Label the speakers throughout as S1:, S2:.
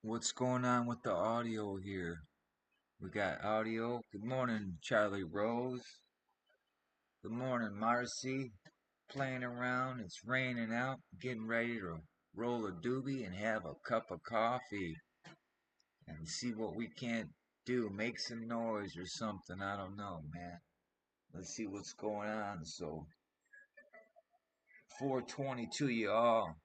S1: What's going on with the audio here? We got audio. Good morning, Charlie Rose. Good morning, Marcy. Playing around. It's raining out. Getting ready to roll a doobie and have a cup of coffee and see what we can't do. Make some noise or something. I don't know, man. Let's see what's going on. So, 420 to you all.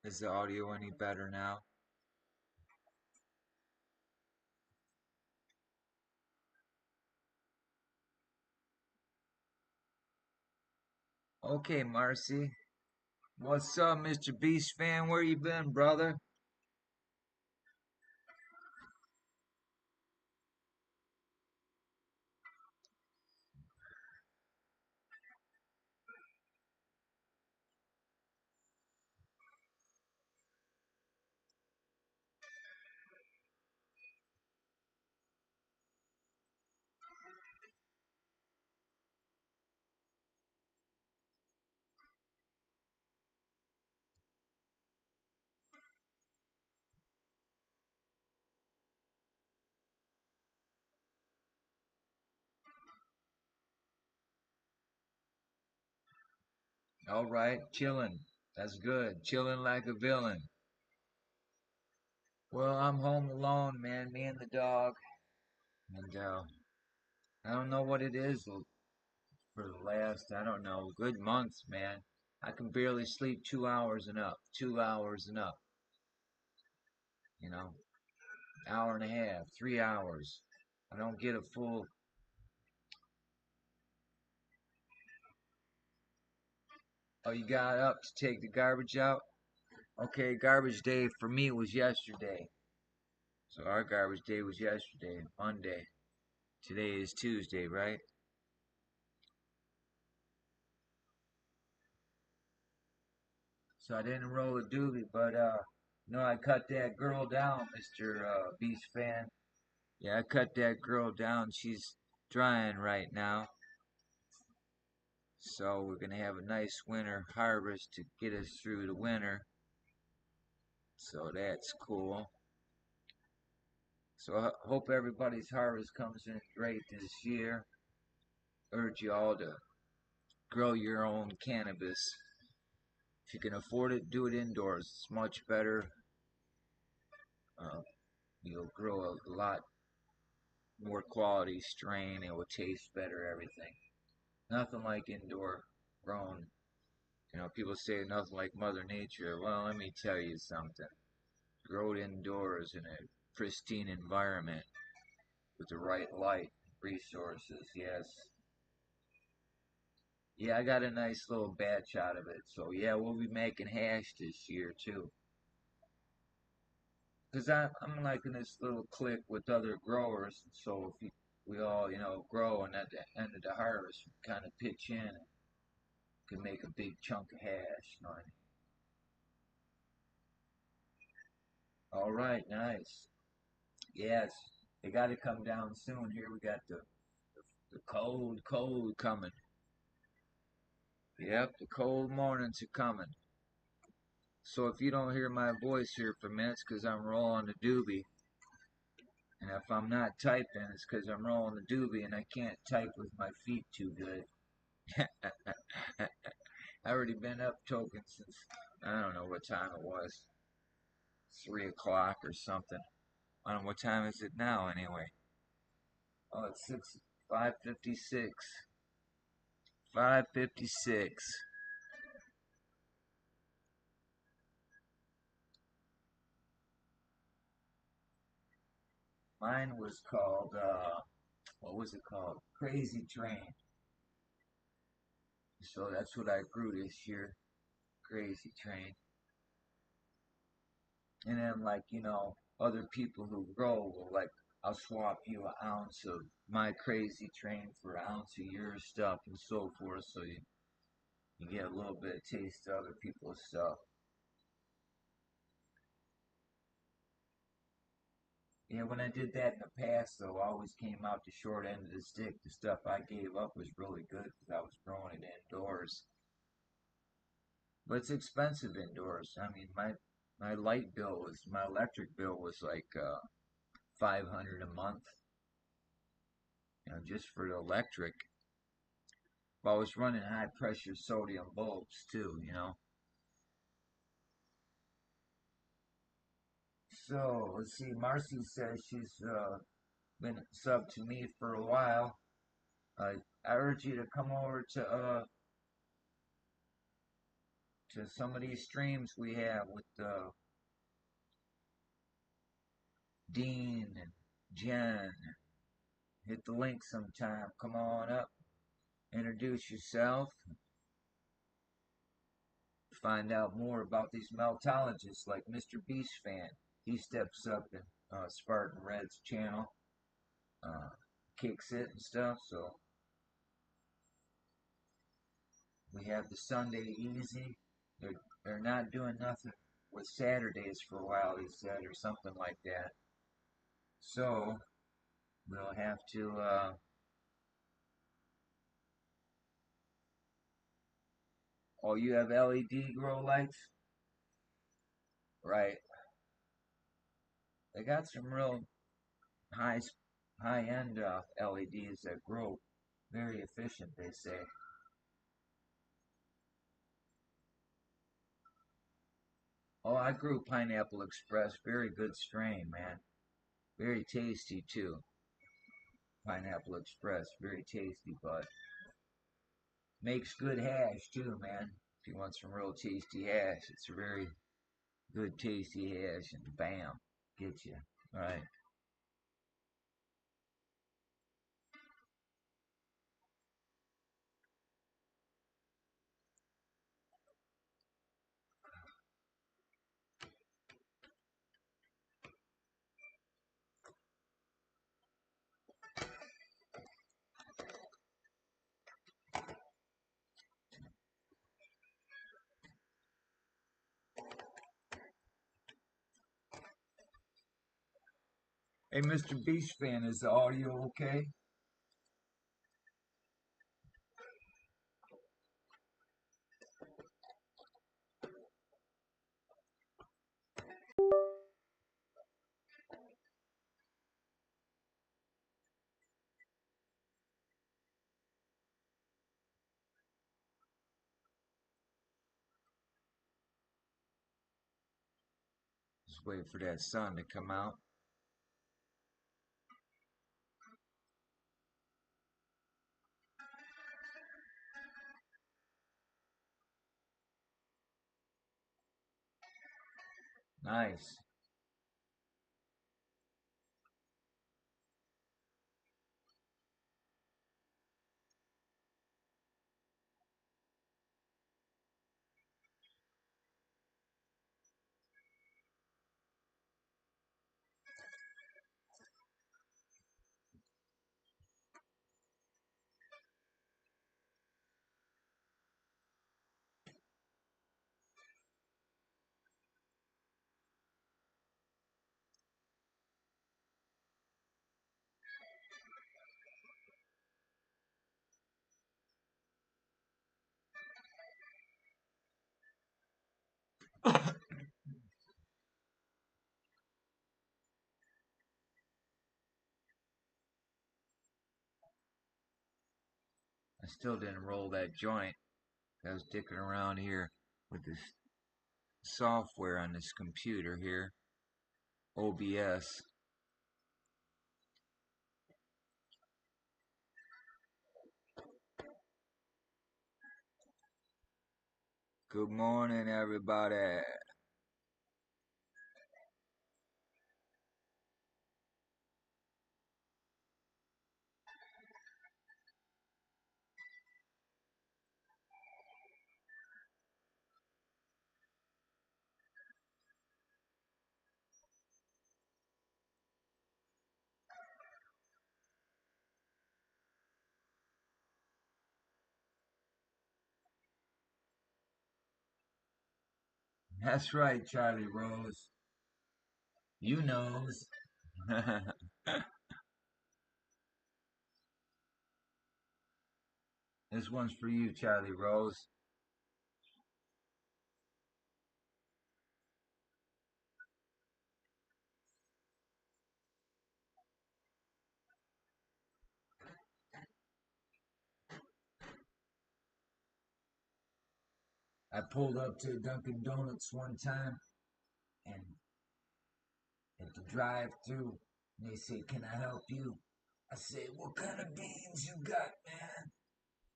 S1: Is the audio any better now? Okay, Marcy. What's up, Mr. Beast fan? Where you been, brother? All right, chilling. That's good. Chilling like a villain. Well, I'm home alone, man. Me and the dog. And I don't know what it is for the last, I don't know, good months, man. I can barely sleep 2 hours and up. 2 hours and up. You know, hour and a half, 3 hours. I don't get a full. Oh, you got up to take the garbage out? Okay, garbage day for me was yesterday. So our garbage day was yesterday, Monday. Today is Tuesday, right? So I didn't roll a doobie, but no, I cut that girl down, Mr. Beast fan. Yeah, I cut that girl down. She's drying right now. So we're gonna have a nice winter harvest to get us through the winter. So that's cool. So I hope everybody's harvest comes in great this year. Urge you all to grow your own cannabis. If you can afford it, do it indoors. It's much better. Uh, you'll grow a lot more quality strain. It will taste better, everything. Nothing like indoor grown. You know, people say nothing like Mother Nature. Well, let me tell you something. Grow it indoors in a pristine environment with the right light, resources, yes. Yeah, I got a nice little batch out of it. So, yeah, we'll be making hash this year, too. Because I'm like in this little clique with other growers. So, if we all, grow and at the end of the harvest, we kind of pitch in and can make a big chunk of hash. You know what I mean? All right, nice. Yes, they got to come down soon. Here we got the cold coming. Yep, the cold mornings are coming. So if you don't hear my voice here for minutes, because I'm rolling the doobie. And if I'm not typing, it's because I'm rolling the doobie and I can't type with my feet too good. I already been up token since I don't know what time it was, 3 o'clock or something. I don't know what time is it now anyway. Oh, it's 5:56. 5:56. Mine was called what was it called? Crazy Train. So that's what I grew this year. Crazy Train. And then like, other people who grow will like I'll swap you an ounce of my Crazy Train for an ounce of your stuff and so forth, so you get a little bit of taste of other people's stuff. Yeah, when I did that in the past, though, I always came out the short end of the stick. The stuff I gave up was really good because I was growing it indoors. But it's expensive indoors. I mean, my electric bill was like 500 a month, just for the electric. But I was running high pressure sodium bulbs too. So let's see. Marcy says she's been sub to me for a while. I urge you to come over to some of these streams we have with Dean and Jen. Hit the link sometime. Come on up. Introduce yourself. Find out more about these meltologists like Mr. Beast Fan. He steps up in Spartan Red's channel, uh, kicks it and stuff. So we have the Sunday Easy. They're not doing nothing with Saturdays for a while, he said, or something like that. So we'll have to. Oh, you have LED grow lights, right? They got some real high high end LEDs that grow very efficient. They say. Oh, I grew Pineapple Express. Very good strain, man. Very tasty too. Pineapple Express, very tasty, but makes good hash too, man. If you want some real tasty hash, it's a very good tasty hash, and bam, get you. All right. Hey, Mr. Beach Fan, is the audio okay? Let's wait for that sun to come out. Nice. I still didn't roll that joint. I was dicking around here with this software on this computer here, OBS. Good morning, everybody. That's right, Charlie Rose. You knows. This one's for you, Charlie Rose. I pulled up to Dunkin' Donuts one time, and at the drive-through, they said, "Can I help you?" I said, "What kind of beans you got, man?"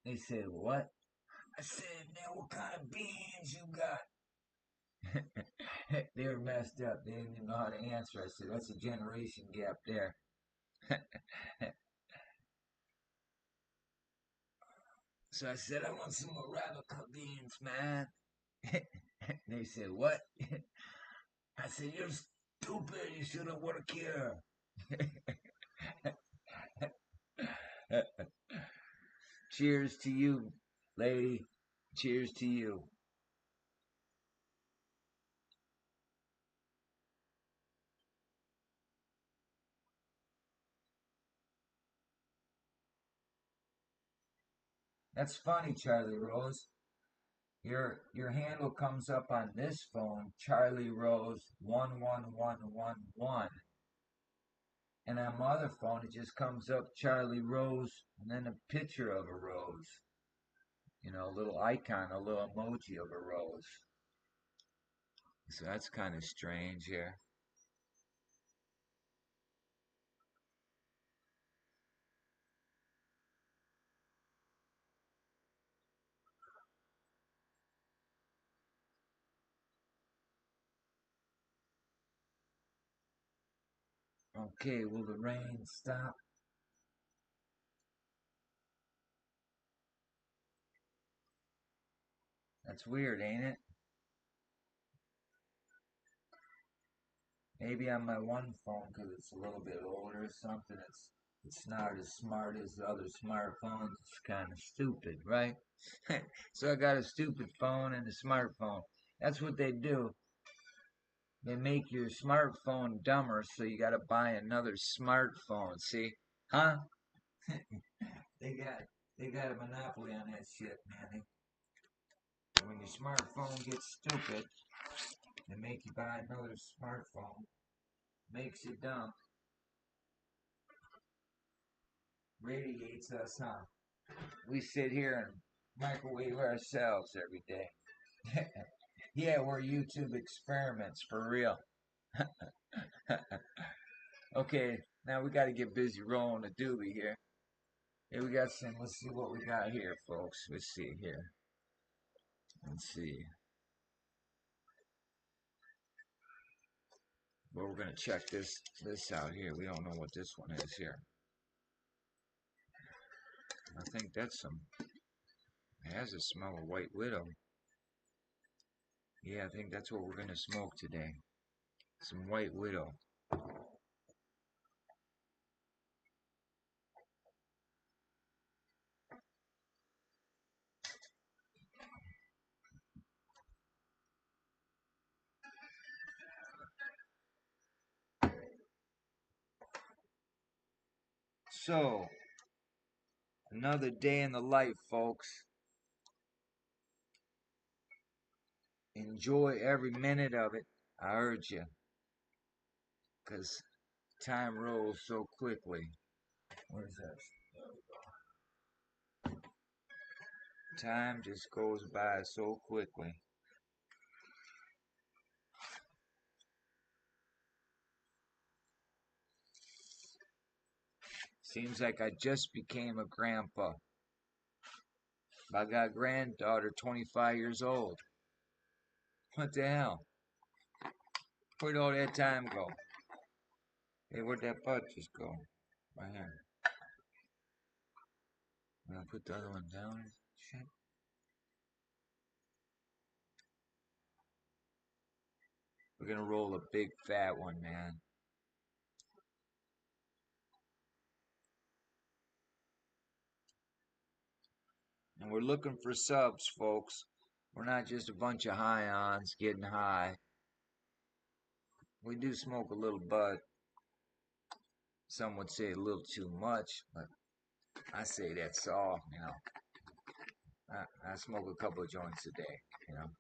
S1: They said, "What?" I said, "Man, what kind of beans you got?" They were messed up. They didn't even know how to answer. I said, "That's a generation gap there." So I said, "I want some Arabica beans, man." They said, "What?" I said, "You're stupid. You shouldn't work here." Cheers to you, lady. Cheers to you. That's funny, Charlie Rose. Your handle comes up on this phone, Charlie Rose 11111, and on my other phone it just comes up Charlie Rose and then a picture of a rose. A little icon, a little emoji of a rose. So that's kind of strange here. Okay, will the rain stop? That's weird, ain't it? Maybe on my one phone because it's a little bit older or something. It's not as smart as the other smartphones. It's kind of stupid, right? So I got a stupid phone and a smartphone. That's what they do. They make your smartphone dumber, so you got to buy another smartphone. See, huh? They got they got a monopoly on that shit, man. When your smartphone gets stupid, they make you buy another smartphone. Makes you dumb. Radiates us, huh? We sit here and microwave ourselves every day. Yeah, we're YouTube experiments for real. Okay, now we got to get busy rolling the doobie here. Here we got some. Let's see what we got here, folks. Let's see here. Let's see. Well, we're gonna check this out here. We don't know what this one is here. I think that's some. It has a smell of White Widow. Yeah, I think that's what we're gonna smoke today. Some White Widow. So, another day in the life, folks. Enjoy every minute of it. I urge you, because time rolls so quickly. Where's that? Time just goes by so quickly. Seems like I just became a grandpa. I got a granddaughter 25 years old. What the hell? Where'd all that time go? Hey, where'd that butt just go? Right here. I'm gonna put the other one down. Shit. We're gonna roll a big fat one, man. And we're looking for subs, folks. We're not just a bunch of high-ons getting high. We do smoke a little bud. Some would say a little too much, but I say that's soft, you know. I smoke a couple of joints a day, you know.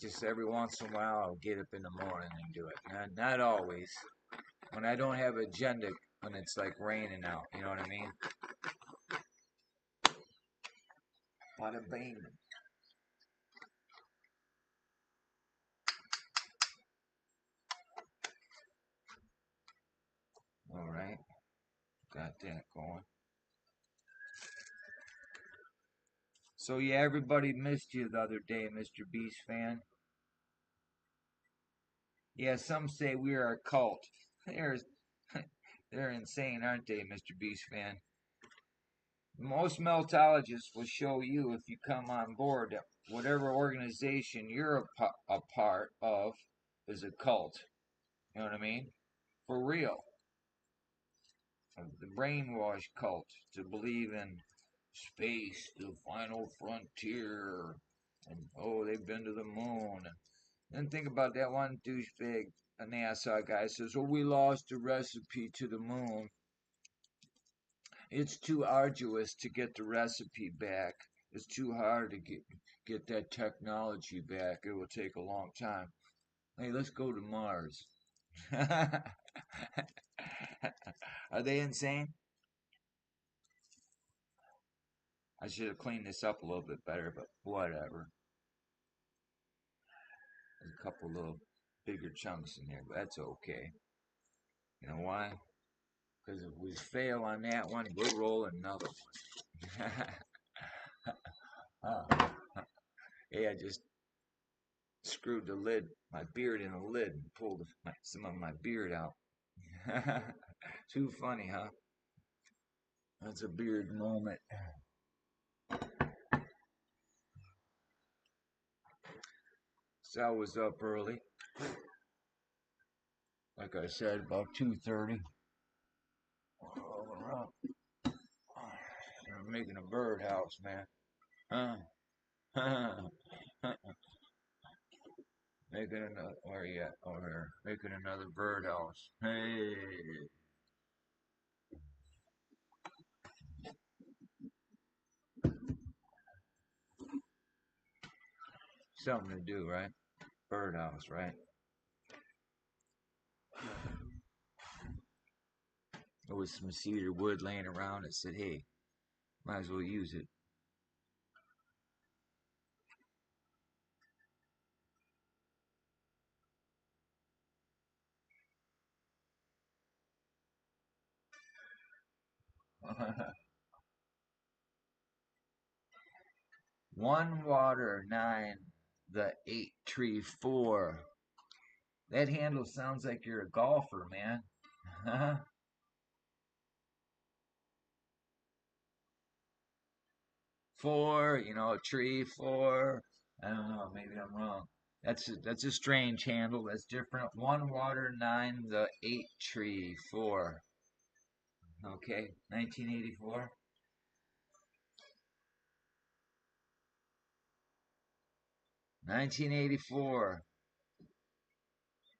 S1: Just every once in a while, I'll get up in the morning and do it. Not always. When I don't have an agenda, when it's like raining out, you know what I mean? Bada bing. All right, got that going. So yeah, everybody missed you the other day, Mr. Beast fan. Yeah, some say we are a cult. They're they're insane, aren't they, Mr. Beast fan? Most meltologists will show you if you come on board that whatever organization you're a part of is a cult. You know what I mean? For real. The brainwash cult to believe in space, the final frontier, and oh, they've been to the moon. And think about that one douchebag, a NASA guy says, "Oh, we lost the recipe to the moon. It's too arduous to get the recipe back. It's too hard to get that technology back. It will take a long time. Hey, let's go to Mars." Are they insane? I should have cleaned this up a little bit better, but whatever. There's a couple little bigger chunks in here, but that's okay. You know why? Because if we fail on that one, we'll roll another one. Hey, I just screwed the lid, my beard in the lid, and pulled some of my beard out. Too funny, huh? That's a beard moment. So I was up early. Like I said, about 2:30. They're making a birdhouse, man. Huh? Making another, where are you at? Over here. Making another birdhouse. Hey. Something to do, right? Birdhouse, right? There was some cedar wood laying around. It said, hey, might as well use it. One water, nine, the eight tree, four. That handle sounds like you're a golfer, man. Four, a tree, four. I don't know, maybe I'm wrong. That's a strange handle. That's different. One water, nine, the eight tree, four. Okay, 1984. 1984.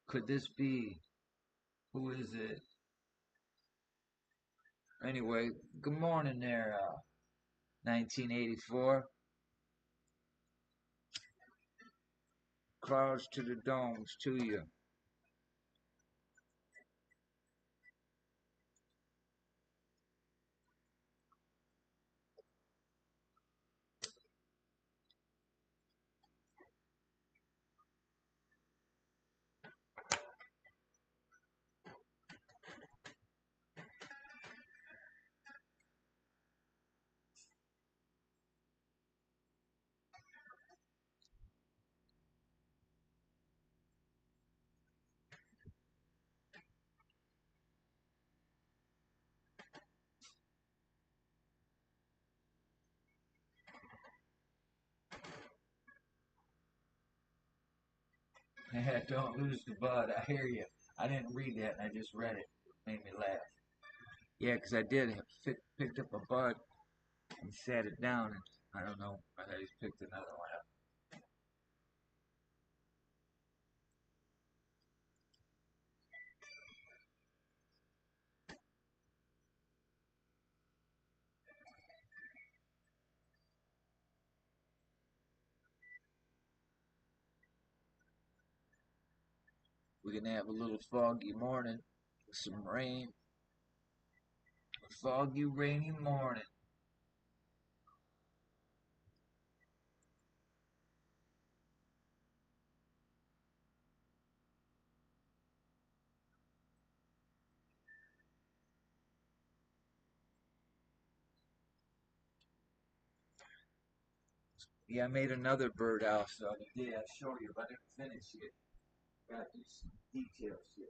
S1: Could this be? Who is it? Anyway, good morning there, 1984. Clouds to the domes to you. Don't lose the bud. I hear you. I didn't read that, and I just read it. It made me laugh. Yeah, 'cause I did have picked up a bud and sat it down, and I don't know. I just picked another one up. We're gonna have a little foggy morning, some rain, a foggy, rainy morning. Yeah, I made another birdhouse the other day. I'll show you, but I didn't finish it. Got to do some details here.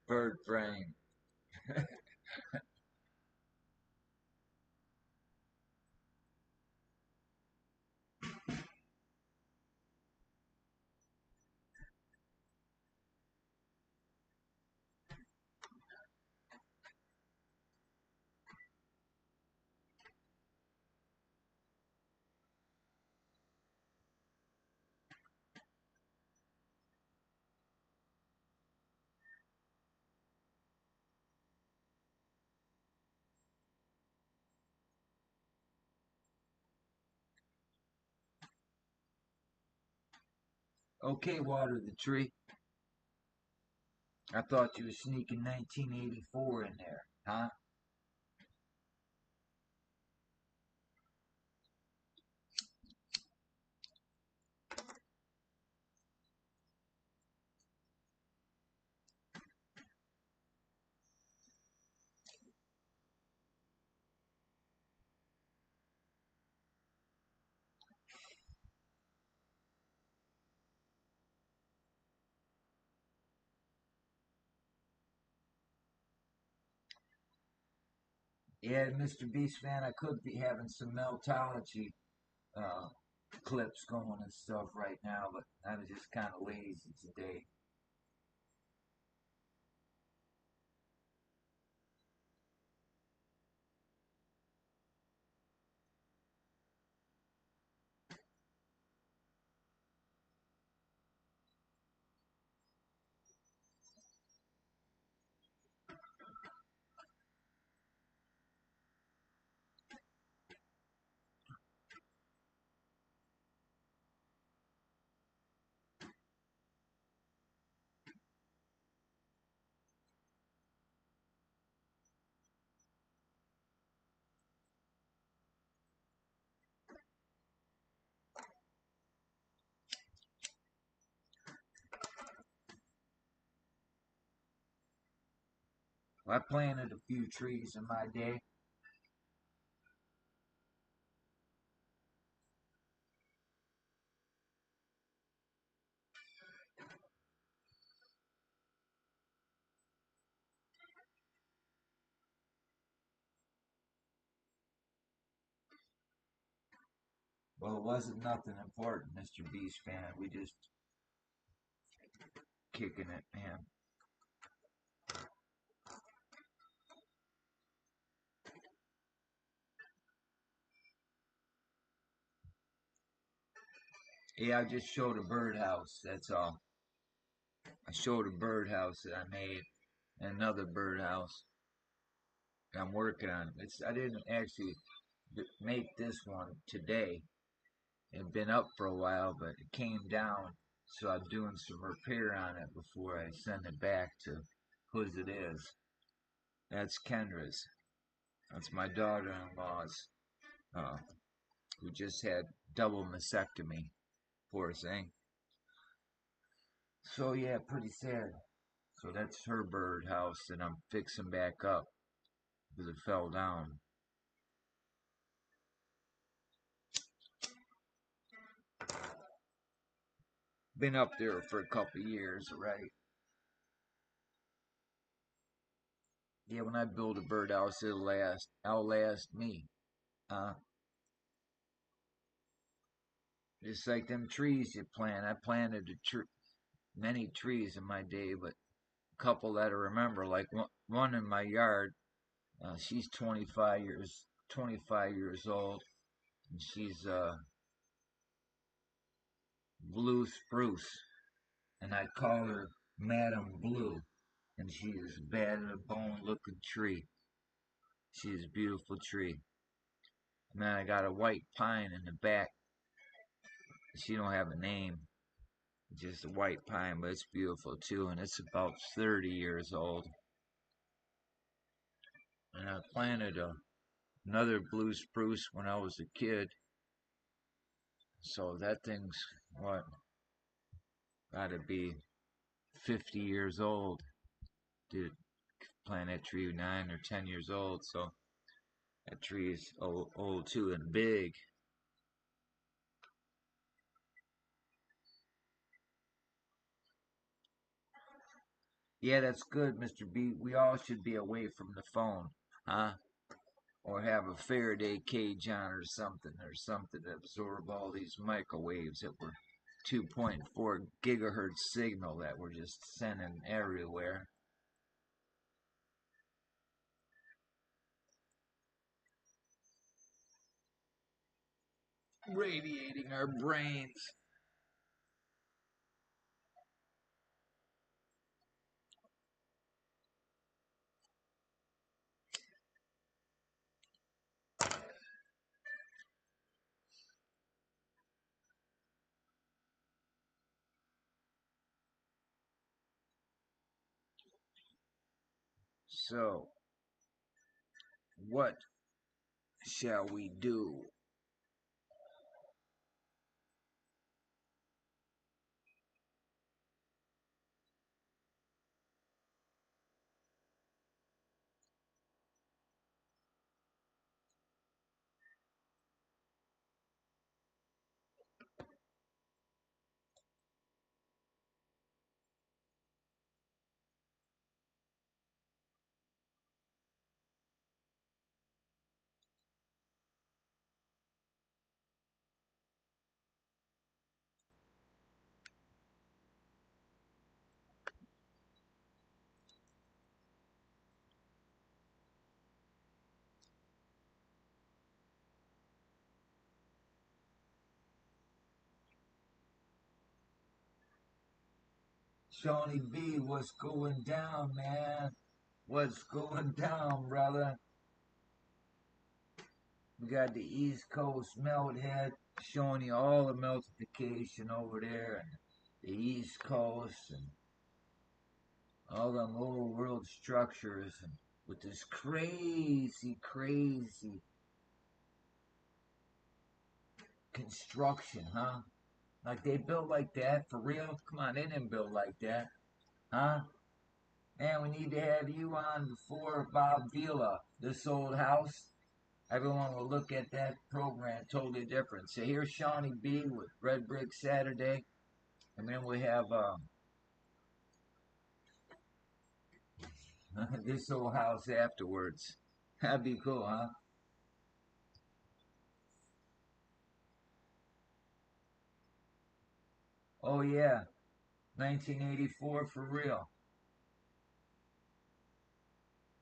S1: Bird brain. Okay, water the tree. I thought you were sneaking 1984 in there, huh? Yeah, Mr. Beast fan, I could be having some Meltology uh, clips going and stuff right now, but I was just kind of lazy today. I planted a few trees in my day. Well, it wasn't nothing important, Mr. Beast fan. We just kicking it, man. Yeah, I just showed a birdhouse. That's all. I showed a birdhouse that I made, and another birdhouse that I'm working on. I didn't actually make this one today. It had been up for a while, but it came down, so I'm doing some repair on it before I send it back to whose it is. That's Kendra's. That's my daughter-in-law's, uh, who just had double mastectomy. Poor thing. So yeah, pretty sad. So that's her birdhouse that I'm fixing back up because it fell down. Been up there for a couple years, right? Yeah, when I build a birdhouse, it'll outlast me. Uh, just like them trees you plant. I planted many trees in my day, but a couple that I remember, like one in my yard. She's 25 years old, and she's blue spruce, and I call her Madam Blue, and she is bad at a bone looking tree. She is a beautiful tree. And then I got a white pine in the back. She don't have a name, just a white pine, but it's beautiful too, and it's about 30 years old. And I planted another blue spruce when I was a kid, so that thing's what, gotta be 50 years old. Did plant that tree 9 or 10 years old, so that tree is old too and big. Yeah, that's good, Mr. B. We all should be away from the phone, huh? Or have a Faraday cage on or something to absorb all these microwaves that were 2.4 gigahertz signal that we're just sending everywhere, radiating our brains. So, what shall we do? Shawnee B, what's going down, man? What's going down, brother? We got the East Coast melt head showing you all the meltification over there, and the East Coast, and all them old world structures, and with this crazy, crazy construction, huh? Like they built like that for real? Come on, they didn't build like that, huh? Man, we need to have you on before Bob Vila. This old house. Everyone will look at that program totally different. So here's Shawnee B with Red Brick Saturday, and then we have this old house afterwards. That'd be cool, huh? Oh yeah, 1984 for real.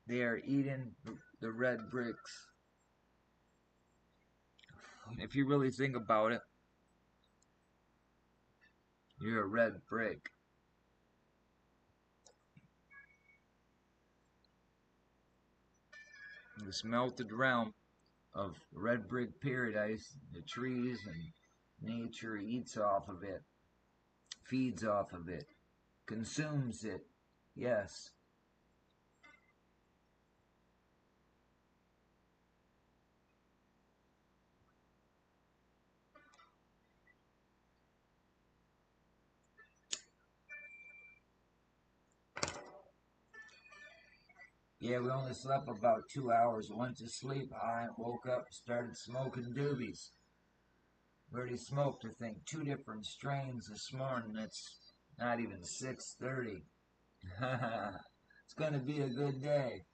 S1: They are eating the red bricks. If you really think about it, you're a red brick. This melted realm of red brick paradise, the trees and nature eats off of it, feeds off of it, consumes it. Yes. Yeah, we only slept about 2 hours. Went to sleep high, woke up, started smoking doobies. We already smoked, I think, two different strains this morning. It's not even 6:30. It's gonna be a good day.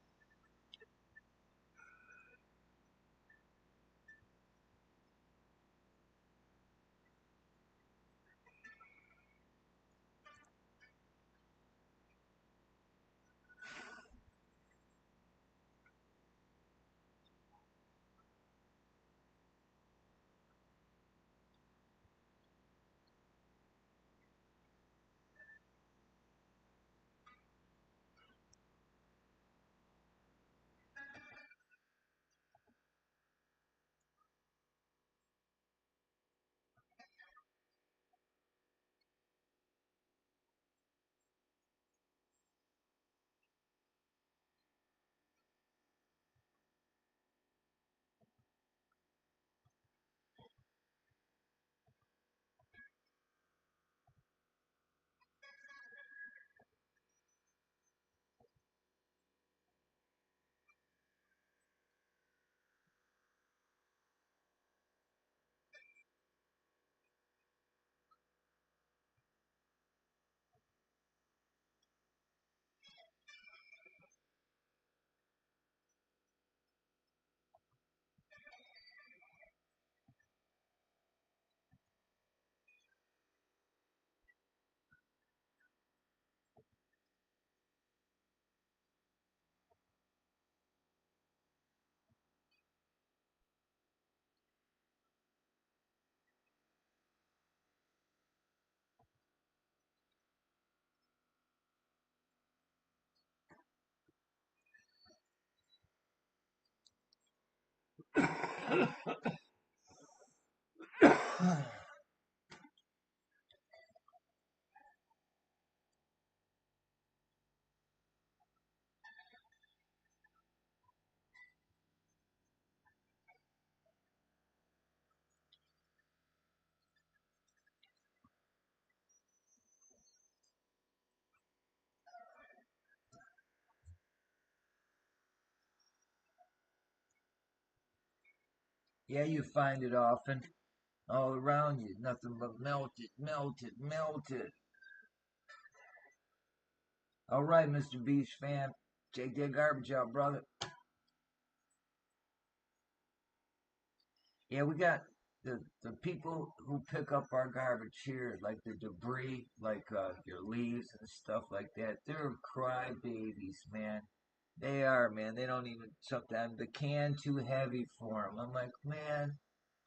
S1: Yeah, you find it often. All around you, nothing but melted, melted, melted. All right, Mr. Beast fan, take that garbage out, brother. Yeah, we got the people who pick up our garbage here, like the debris, like your leaves and stuff like that. They're crybabies, man. They are, man. They don't even sometimes the can too heavy for them. I'm like, man,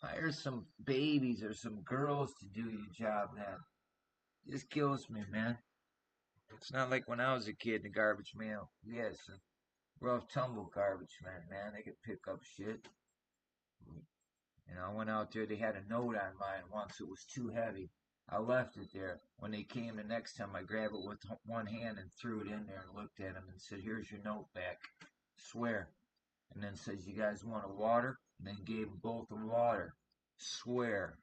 S1: hire some babies or some girls to do your job, man. It just kills me, man. It's not like when I was a kid, the garbage man. Yes, rough tumble garbage man, man. They could pick up shit. You know, I went out there. They had a note on mine once. It was too heavy. I left it there. When they came the next time, I grabbed it with one hand and threw it in there and looked at them and said, "Here's your note back. Swear." And then says, "You guys want a water?" And then gave them both a water. Swear.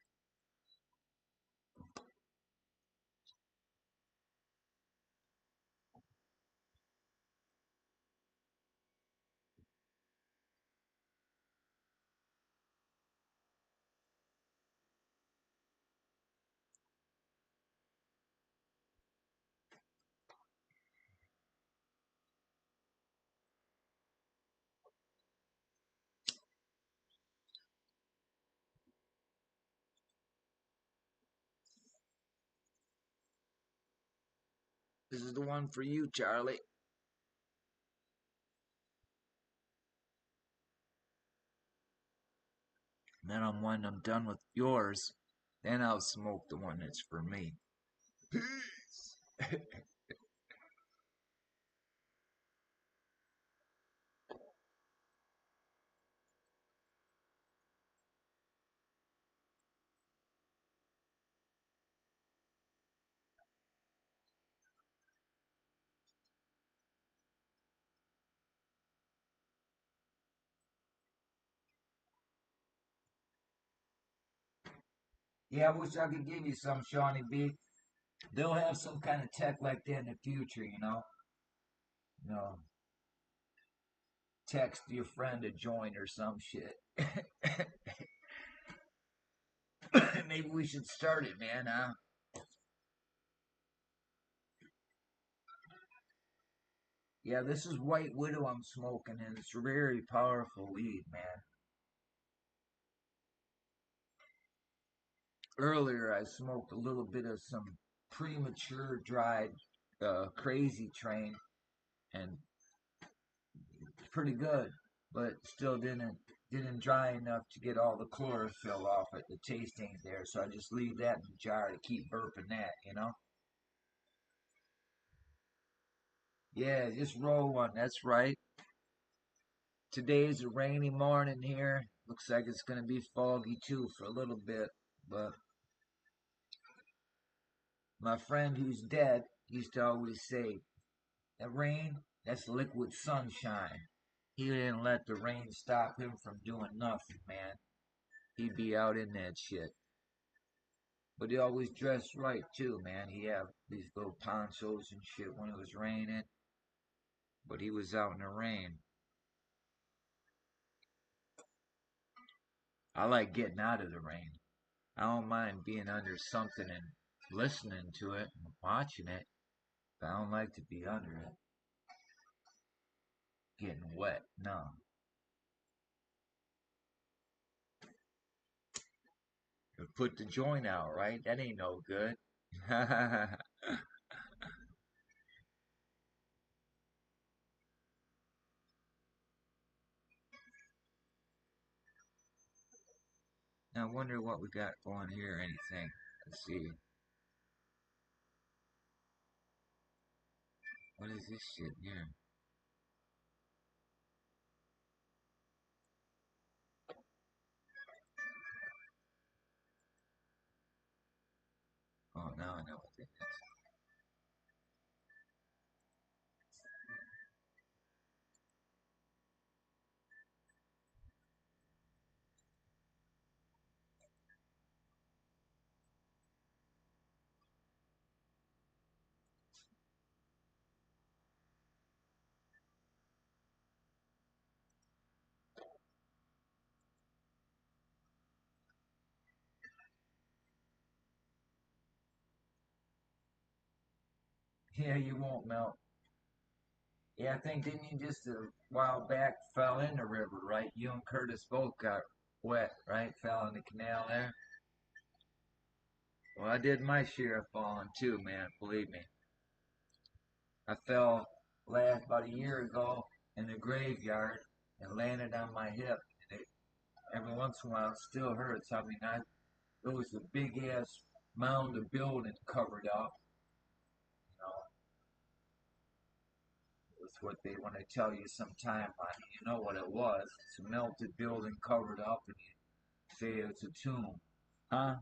S1: This is the one for you, Charlie. Then when I'm done with yours, then I'll smoke the one that's for me. Peace. Yeah, I wish I could give you some, Shawnee B. They'll have some kind of tech like that in the future, you know. You know, text your friend to join or some shit. Maybe we should start it, man, huh? Yeah, this is White Widow I'm smoking, and it's very powerful weed, man. Earlier, I smoked a little bit of some premature dried crazy train, and it's pretty good, but still didn't dry enough to get all the chlorophyll off it. The taste ain't there, so I just leave that in the jar to keep burping that, you know? Yeah, just roll one. That's right. Today's a rainy morning here. Looks like it's gonna be foggy too for a little bit. But my friend who's dead used to always say, that rain, that's liquid sunshine. He didn't let the rain stop him from doing nothing, man. He'd be out in that shit. But he always dressed right too, man. He had these little ponchos and shit when it was raining. But he was out in the rain. I like getting out of the rain. I don't mind being under something and listening to it and watching it, but I don't like to be under it, getting wet. No. Put the joint out, right? That ain't no good. Now, I wonder what we got going here. Anything? Let's see. What is this shit here? Oh, now I know what this is. Yeah, you won't melt. Yeah, I think didn't you just a while back fell in the river, right? You and Curtis both got wet, right? Fell in the canal there. Well, I did my share of falling too, man. Believe me. I fell last about a year ago in the graveyard and landed on my hip. And it, every once in a while, it still hurts. I mean, it was a big ass mound of building covered up. You know, it was what they want to tell you sometime. You know what it was? It's a melted building covered up, and you say it's a tomb, huh?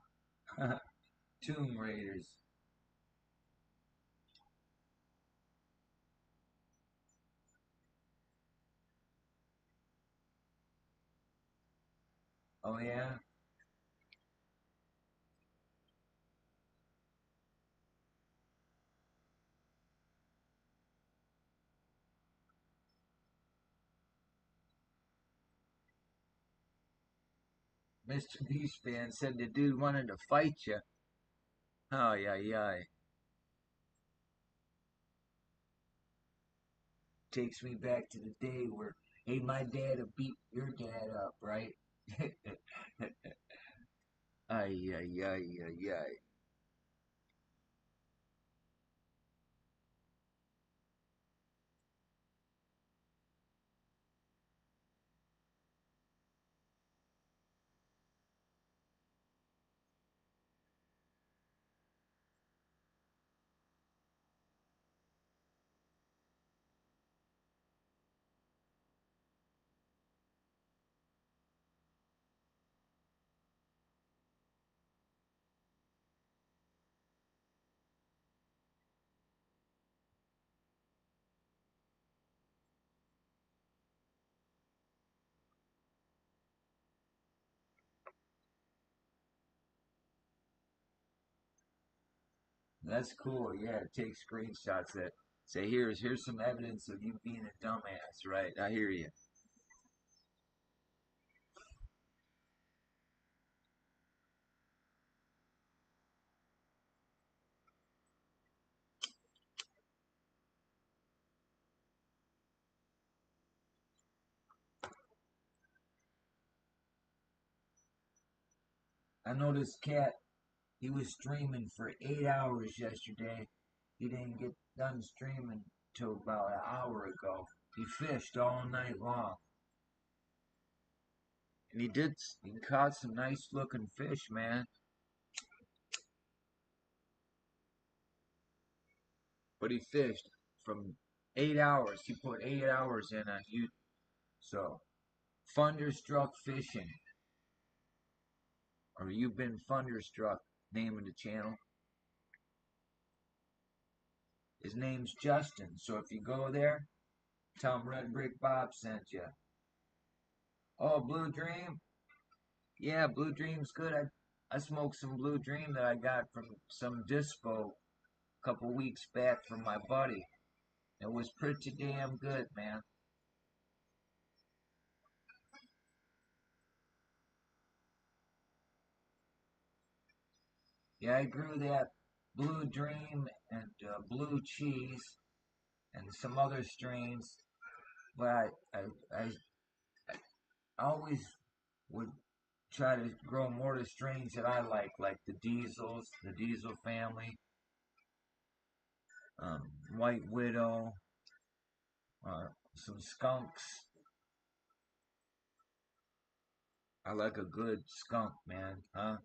S1: Tomb Raiders. Oh yeah. Mr. Beast fan said the dude wanted to fight you. Oh yeah, yeah. Takes me back to the day where, hey, my dad will beat your dad up, right? Ay, ay, ay, ay, ay. That's cool. Yeah, take screenshots that say, here's some evidence of you being a dumbass, right? I hear you. I know this cat, he was streaming for 8 hours yesterday. He didn't get done streaming till about an hour ago. He fished all night long. And he caught some nice looking fish, man. But he fished from 8 hours. He put 8 hours in on you. So, Thunderstruck Fishing. Or you've been thunderstruck, name of the channel. His name's Justin. So if you go there, tell him Red Brick Bob sent you. Oh, Blue Dream? Yeah, Blue Dream's good. I smoked some Blue Dream that I got from some dispo a couple weeks back from my buddy. It was pretty damn good, man. Yeah, I grew that Blue Dream and Blue Cheese and some other strains, but I always would try to grow more of the strains that I like the Diesels, the Diesel family, White Widow, some Skunks. I like a good skunk, man, huh?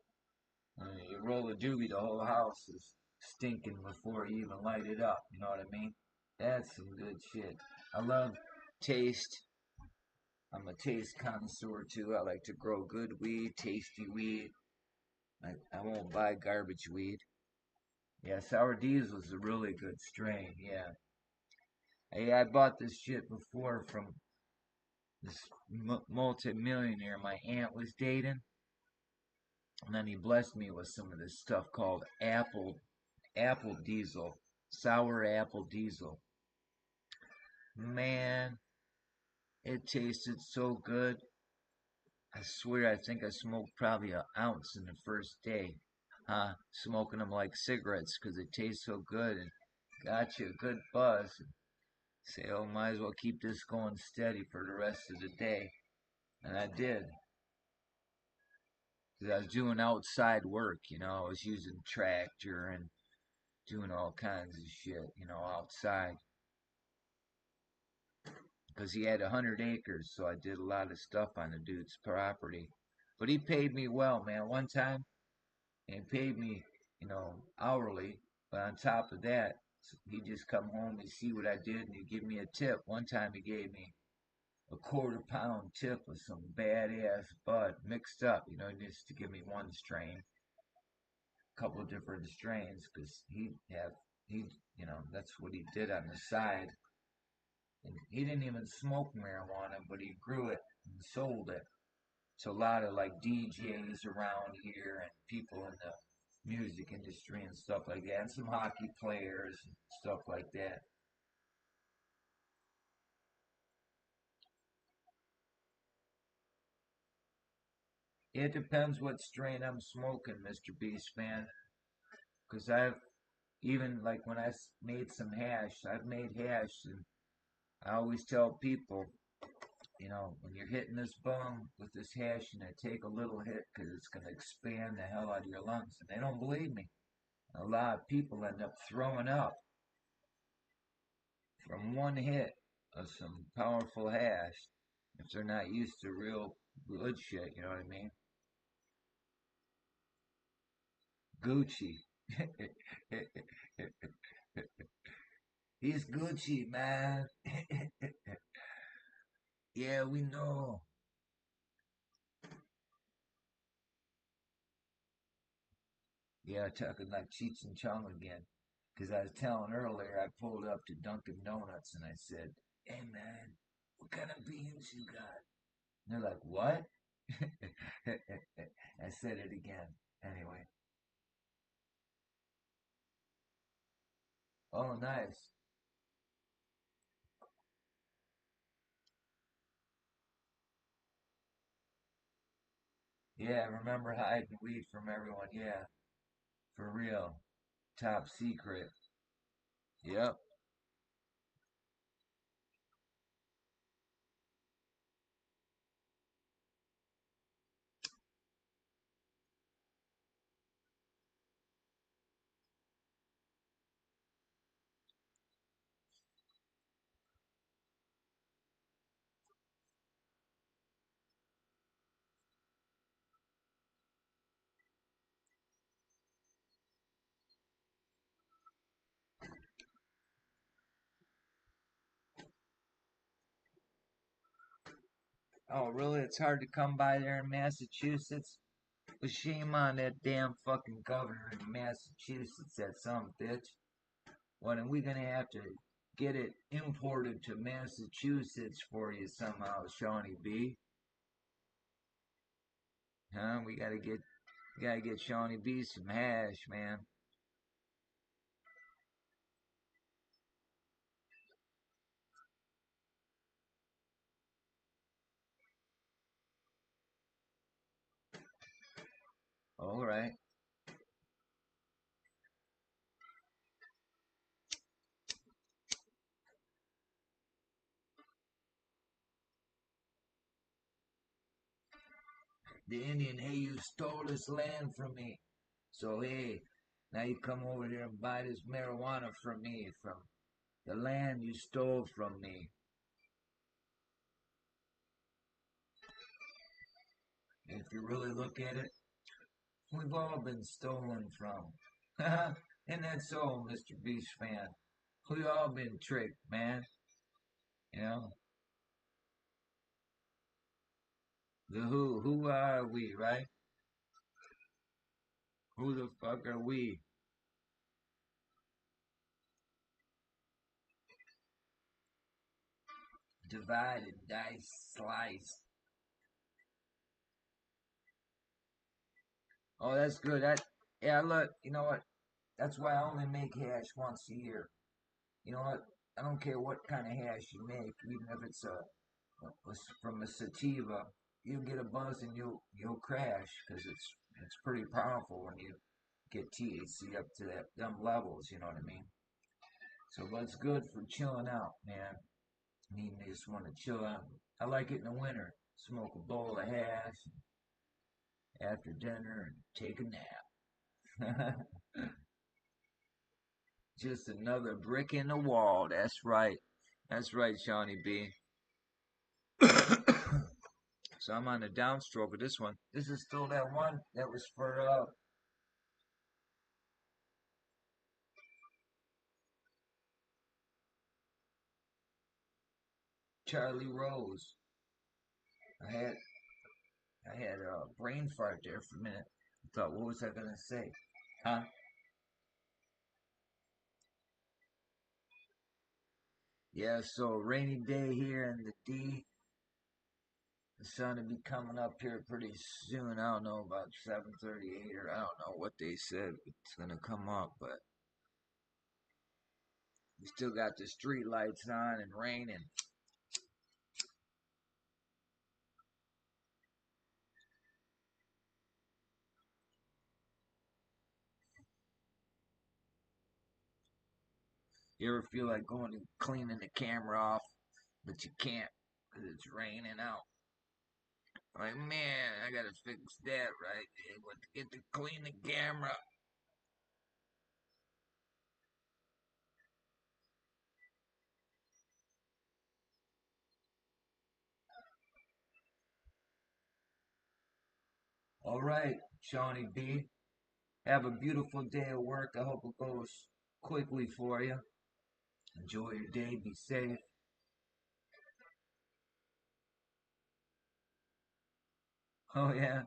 S1: You roll a doobie, the whole house is stinking before you even light it up. You know what I mean? That's some good shit. I love taste. I'm a taste connoisseur too. I like to grow good weed, tasty weed. I won't buy garbage weed. Yeah, Sour Diesel is a really good strain. Yeah. Hey, I bought this shit before from this multi-millionaire my aunt was dating, and then he blessed me with some of this stuff called apple diesel, sour apple diesel. Man, it tasted so good. I swear, I think I smoked probably an ounce in the first day. Huh? Smoking them like cigarettes because it tastes so good and got you a good buzz. Say, oh, might as well keep this going steady for the rest of the day. And I did. Because I was doing outside work, I was using tractor and doing all kinds of shit, outside. Because he had 100 acres, so I did a lot of stuff on the dude's property. But he paid me well, man. One time, he paid me, hourly. But on top of that, he just come home and see what I did, and he give me a tip. One time, he gave me a quarter-pound tip of some badass bud mixed up. Just to give me one strain, a couple of different strains, because that's what he did on the side. And he didn't even smoke marijuana, but he grew it and sold it. So a lot of like DJs around here and people in the music industry and stuff like that, and some hockey players and stuff like that. It depends what strain I'm smoking, Mr. Beast Man, because I've even like when I made some hash, I've made hash, and I always tell people, when you're hitting this bong with this hash, take a little hit because it's going to expand the hell out of your lungs. And they don't believe me. A lot of people end up throwing up from one hit of some powerful hash if they're not used to real good shit, you know what I mean? Gucci. He's Gucci, man. Yeah, we know. Yeah, talking like Cheech and Chong again. Because I was telling earlier, I pulled up to Dunkin' Donuts and I said, hey man, what kind of beans you got? And they're like, what? I said it again. Anyway, Oh, nice. Yeah, remember hiding weed from everyone. Yeah, for real. Top secret. Yep. Oh, really? It's hard to come by there in Massachusetts? Well, shame on that damn fucking governor in Massachusetts, that some bitch. What, are we gonna have to get it imported to Massachusetts for you somehow, Shawnee B? Huh? We gotta get Shawnee B some hash, man. All right. The Indian, hey, you stole this land from me. So hey, now you come over here and buy this marijuana from me, from the land you stole from me. If you really look at it, we've all been stolen from. Isn't that so, Mr. Beast fan? We all been tricked, man. You know, the who are we, right? Who the fuck are we? Divide and dice, slice. Oh, that's good. Yeah, look, you know what? That's why I only make hash once a year. You know what? I don't care what kind of hash you make, even if it's from a sativa. You'll get a buzz and you'll crash because it's pretty powerful when you get THC up to them levels. You know what I mean? So, but it's good for chilling out, man. I mean, you just want to chill out. I like it in the winter. Smoke a bowl of hash after dinner and take a nap. Just another brick in the wall. That's right. That's right, Shawnee B. So I'm on the downstroke of this one. This is still that one that was for Charlie Rose. I had I had a brain fart there for a minute. I thought, what was I gonna say? Huh? Yeah. So rainy day here in the D. The sun will be coming up here pretty soon. I don't know about 7:38 or I don't know what they said it's gonna come up, but we still got the street lights on and raining. You ever feel like going and cleaning the camera off, but you can't because it's raining out? Like, man, I gotta fix that right. Get to clean the camera. All right, Shawnee B. Have a beautiful day at work. I hope it goes quickly for you. Enjoy your day. Be safe. Oh, yeah.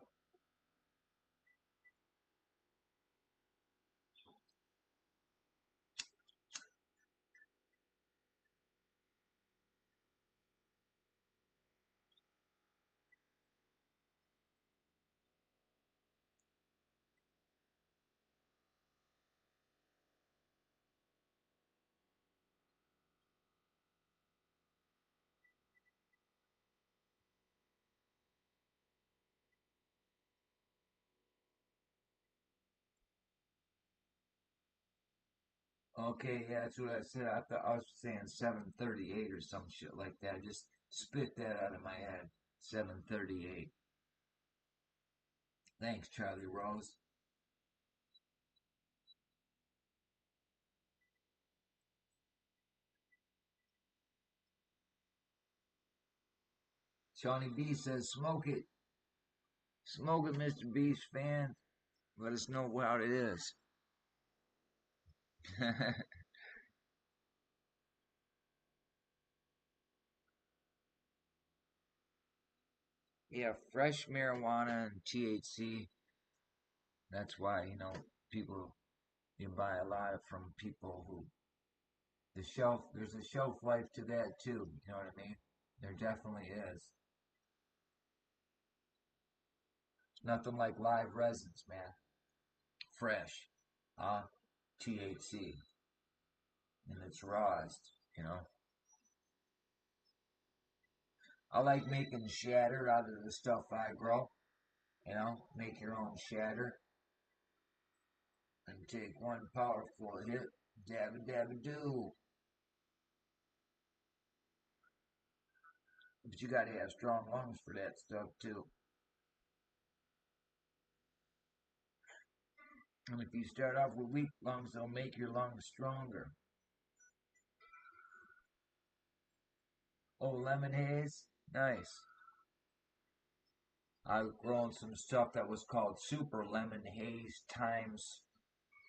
S1: Okay, yeah, that's what I said. I thought I was saying 7:38 or some shit like that. Just spit that out of my head. 7:38. Thanks, Charlie Rose. Shawnee B says, "Smoke it, smoke it, Mr. Beast fan. Let us know how it is." Yeah, fresh marijuana and THC. That's why people you buy a lot of from people who there's a shelf life to that too. You know what I mean? There definitely is. Nothing like live resins, man. Fresh, THC, and it's rawest. You know, I like making shatter out of the stuff I grow. Make your own shatter and take one powerful hit, dabba dabba do. But you gotta have strong lungs for that stuff too. And if you start off with weak lungs, they'll make your lungs stronger. Oh, lemon haze? Nice. I've grown some stuff that was called super lemon haze times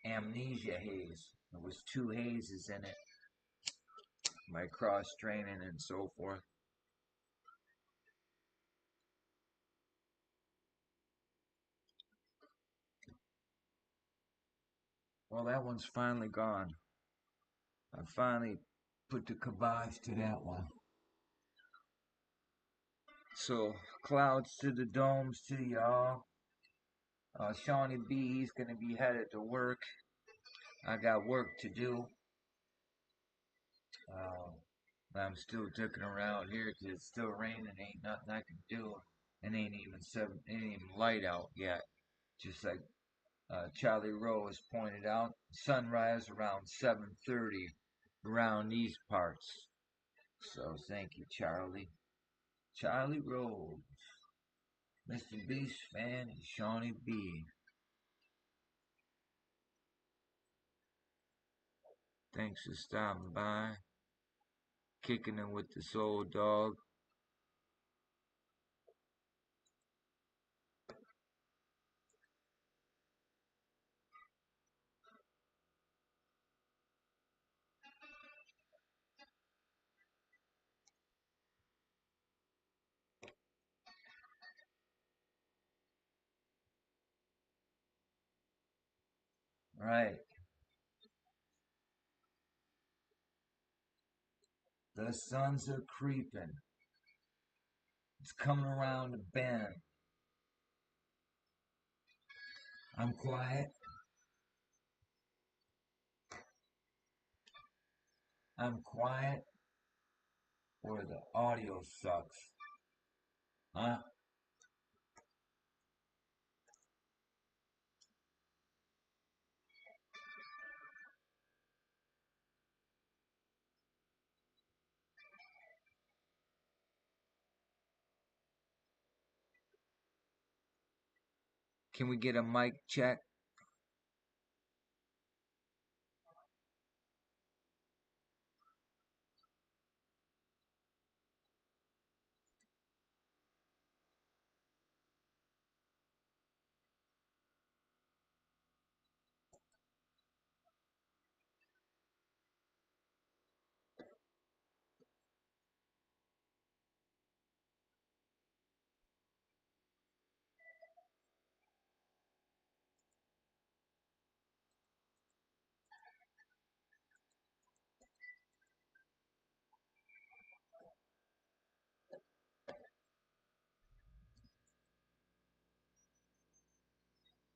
S1: amnesia haze. There was two hazes in it by cross training and so forth. Well, that one's finally gone. I finally put the kibosh to that one. So, clouds to the domes to y'all. Shawnee B, he's going to be headed to work. I got work to do. Uh, I'm still dicking around here because it's still raining. Ain't nothing I can do. And ain't even light out yet. Just like Charlie Rose pointed out, sunrise around 7:30 around these parts. So thank you, Charlie. Charlie Rose, Mr. Beast fan, and Shawnee B. Thanks for stopping by, kicking it with the soul dog. Right, the suns are creeping. It's coming around the bend. I'm quiet. I'm quiet, or the audio sucks. Huh? Can we get a mic check?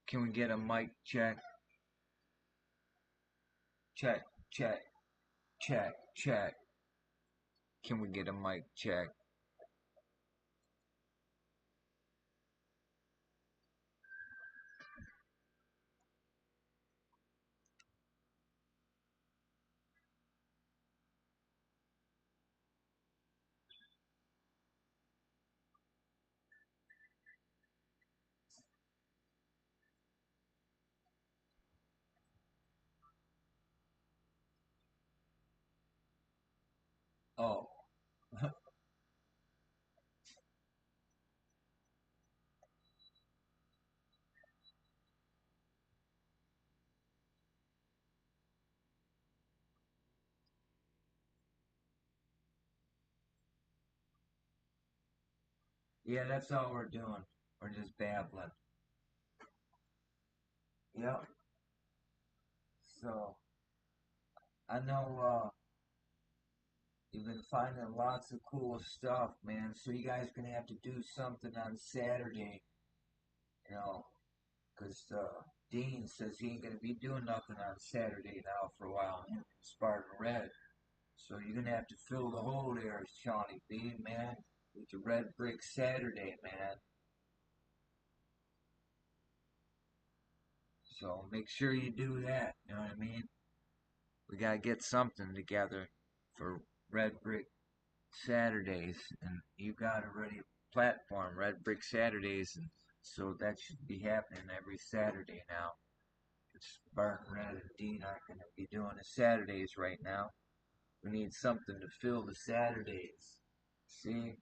S1: Can we get a mic check? Check, check, check, check. Can we get a mic check? Oh, yeah, that's all we're doing. We're just babbling. Yep. So I know you've been finding lots of cool stuff, man. So you guys gonna have to do something on Saturday, you know, 'cause Dean says he ain't gonna be doing nothing on Saturday now for a while. Him and Spartan Red. So you're gonna have to fill the hole there, Shawnee B, man, with the Red Brick Saturday, man. So make sure you do that. You know what I mean? We gotta get something together for Red Brick Saturdays, and you got already a platform, Red Brick Saturdays, and so that should be happening every Saturday now. It's Bart and Red and Dean aren't going to be doing the Saturdays right now. We need something to fill the Saturdays. See?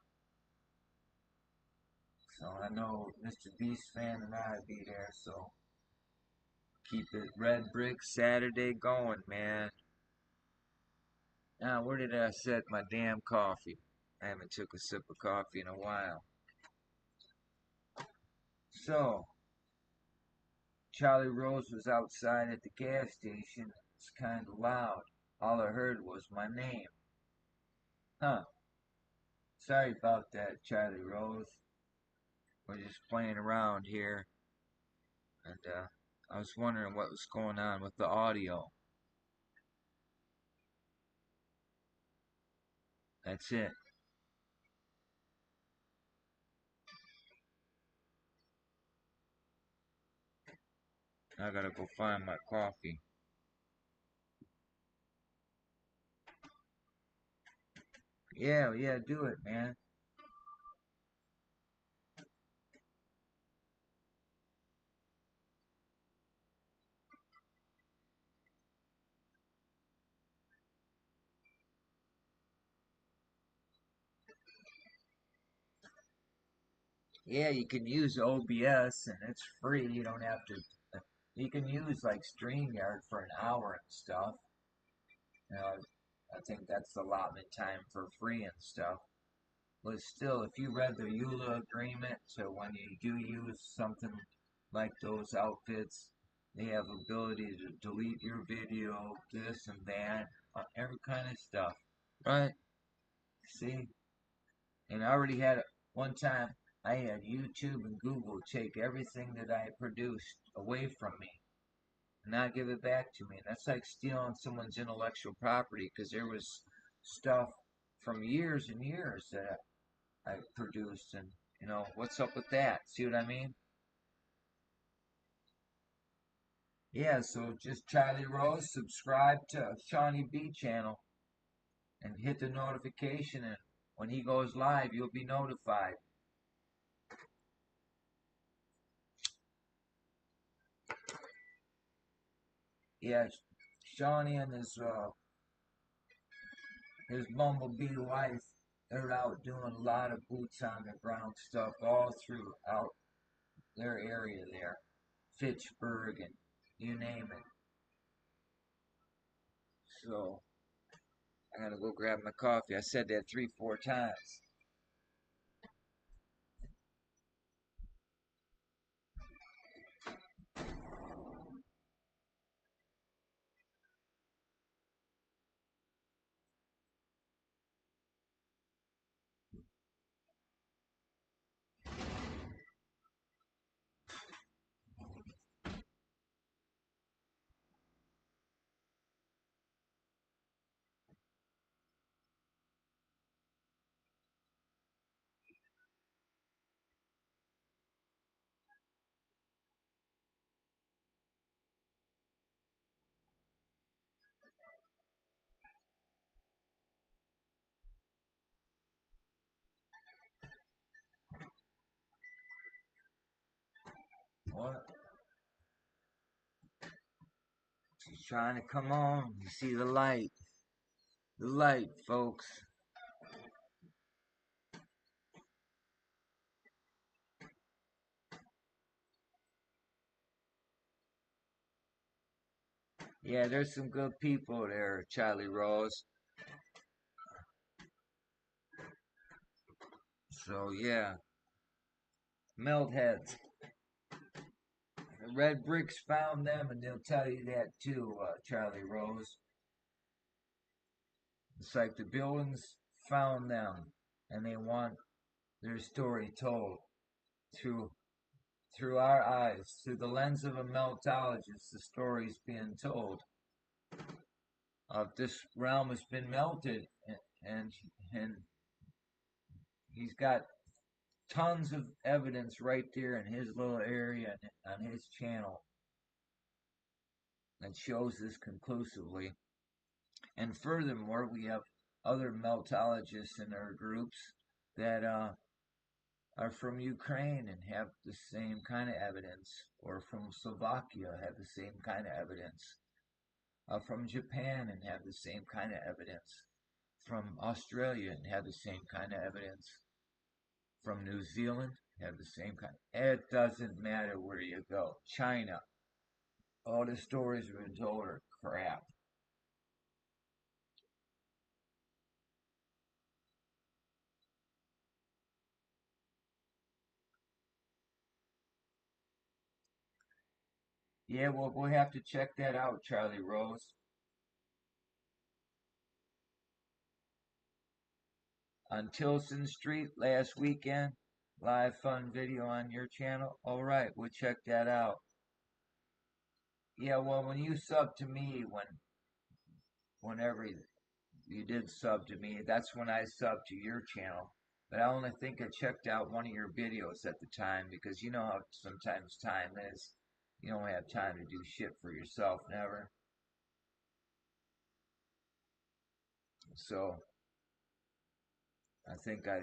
S1: So I know Mr. Beast fan and I'll be there, so keep it Red Brick Saturday going, man. Now, where did I set my damn coffee? I haven't took a sip of coffee in a while. So, Charlie Rose was outside at the gas station. It's kind of loud. All I heard was my name. Huh. Sorry about that, Charlie Rose. We're just playing around here. And I was wondering what was going on with the audio. That's it. I gotta go find my coffee. Yeah, yeah, do it, man. Yeah, you can use OBS and it's free. You don't have to. You can use like StreamYard for an hour and stuff. You know, I think that's allotment time for free and stuff. But still, if you read the EULA agreement, so when you do use something like those outfits, they have ability to delete your video, this and that, every kind of stuff. Right? See? And I already had one time I had YouTube and Google take everything that I produced away from me and not give it back to me. And that's like stealing someone's intellectual property because there was stuff from years and years that I produced, and what's up with that? See what I mean? Yeah, so just Charlie Rose, subscribe to Shawnee B channel and hit the notification, and when he goes live, you'll be notified. Yeah, Shawnee and his Bumblebee wife, they're out doing a lot of boots on the ground stuff all throughout their area there, Fitchburg and you name it. So I gotta go grab my coffee. I said that 3, 4 times. What? She's trying to come on. You see the light. The light, folks. Yeah, there's some good people there, Charlie Rose. So yeah, melt heads. The red bricks found them, and they'll tell you that too, Charlie Rose. It's like the buildings found them, and they want their story told through through our eyes, through the lens of a meltologist. The story's being told of this realm has been melted, and and he's got tons of evidence right there in his little area on his channel that shows this conclusively. And furthermore, we have other meltologists in our groups that are from Ukraine and have the same kind of evidence, or from Slovakia have the same kind of evidence, from Japan and have the same kind of evidence, from Australia and have the same kind of evidence, from New Zealand have the same kind. It doesn't matter where you go. China, all the stories we've been told are crap. Yeah, well, we'll have to check that out, Charlie Rose. On Tilson Street last weekend, live fun video on your channel. All right, we'll check that out. Yeah, well, when you sub to me, whenever you did sub to me, that's when I subbed to your channel. But I only think I checked out one of your videos at the time, because you know how sometimes time is. You don't have time to do shit for yourself, never. So I think I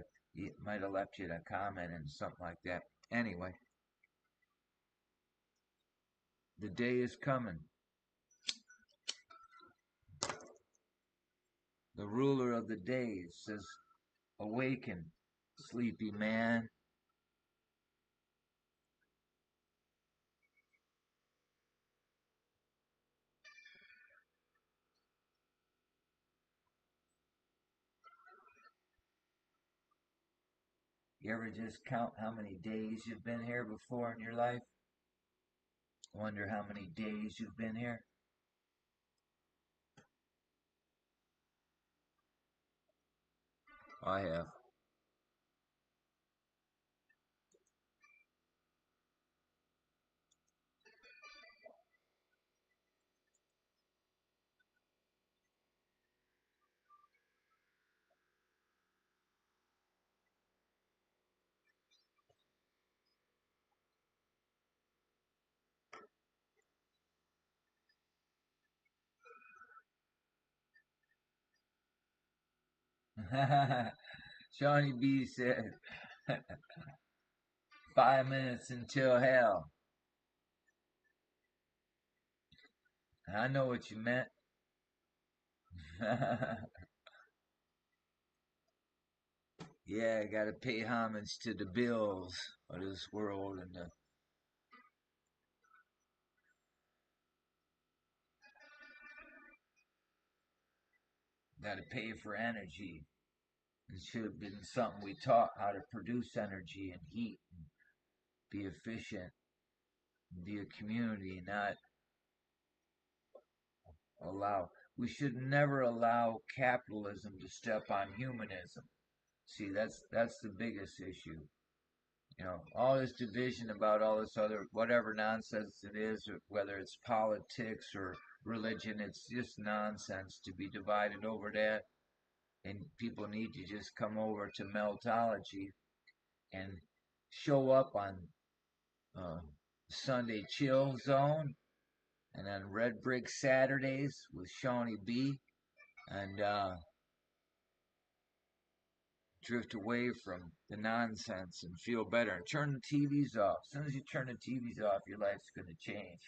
S1: might have left you a comment and something like that. Anyway, the day is coming. The ruler of the days says, awaken, sleepy man. You ever just count how many days you've been here before in your life? Wonder how many days you've been here? I have. Shawnee B said, 5 minutes until hell. I know what you meant. Yeah, gotta pay homage to the bills of this world, and gotta pay for energy. It should have been something we taught how to produce energy and heat, and be efficient, and be a community, not allow. We should never allow capitalism to step on humanism. See, that's the biggest issue. All this division about all this other whatever nonsense it is, or whether it's politics or religion, it's just nonsense to be divided over that. And people need to just come over to Meltology and show up on uh, Sunday Chill Zone, and on Red Brick Saturdays with Shawnee B, and drift away from the nonsense and feel better. And turn the TVs off. As soon as you turn the TVs off, your life's going to change.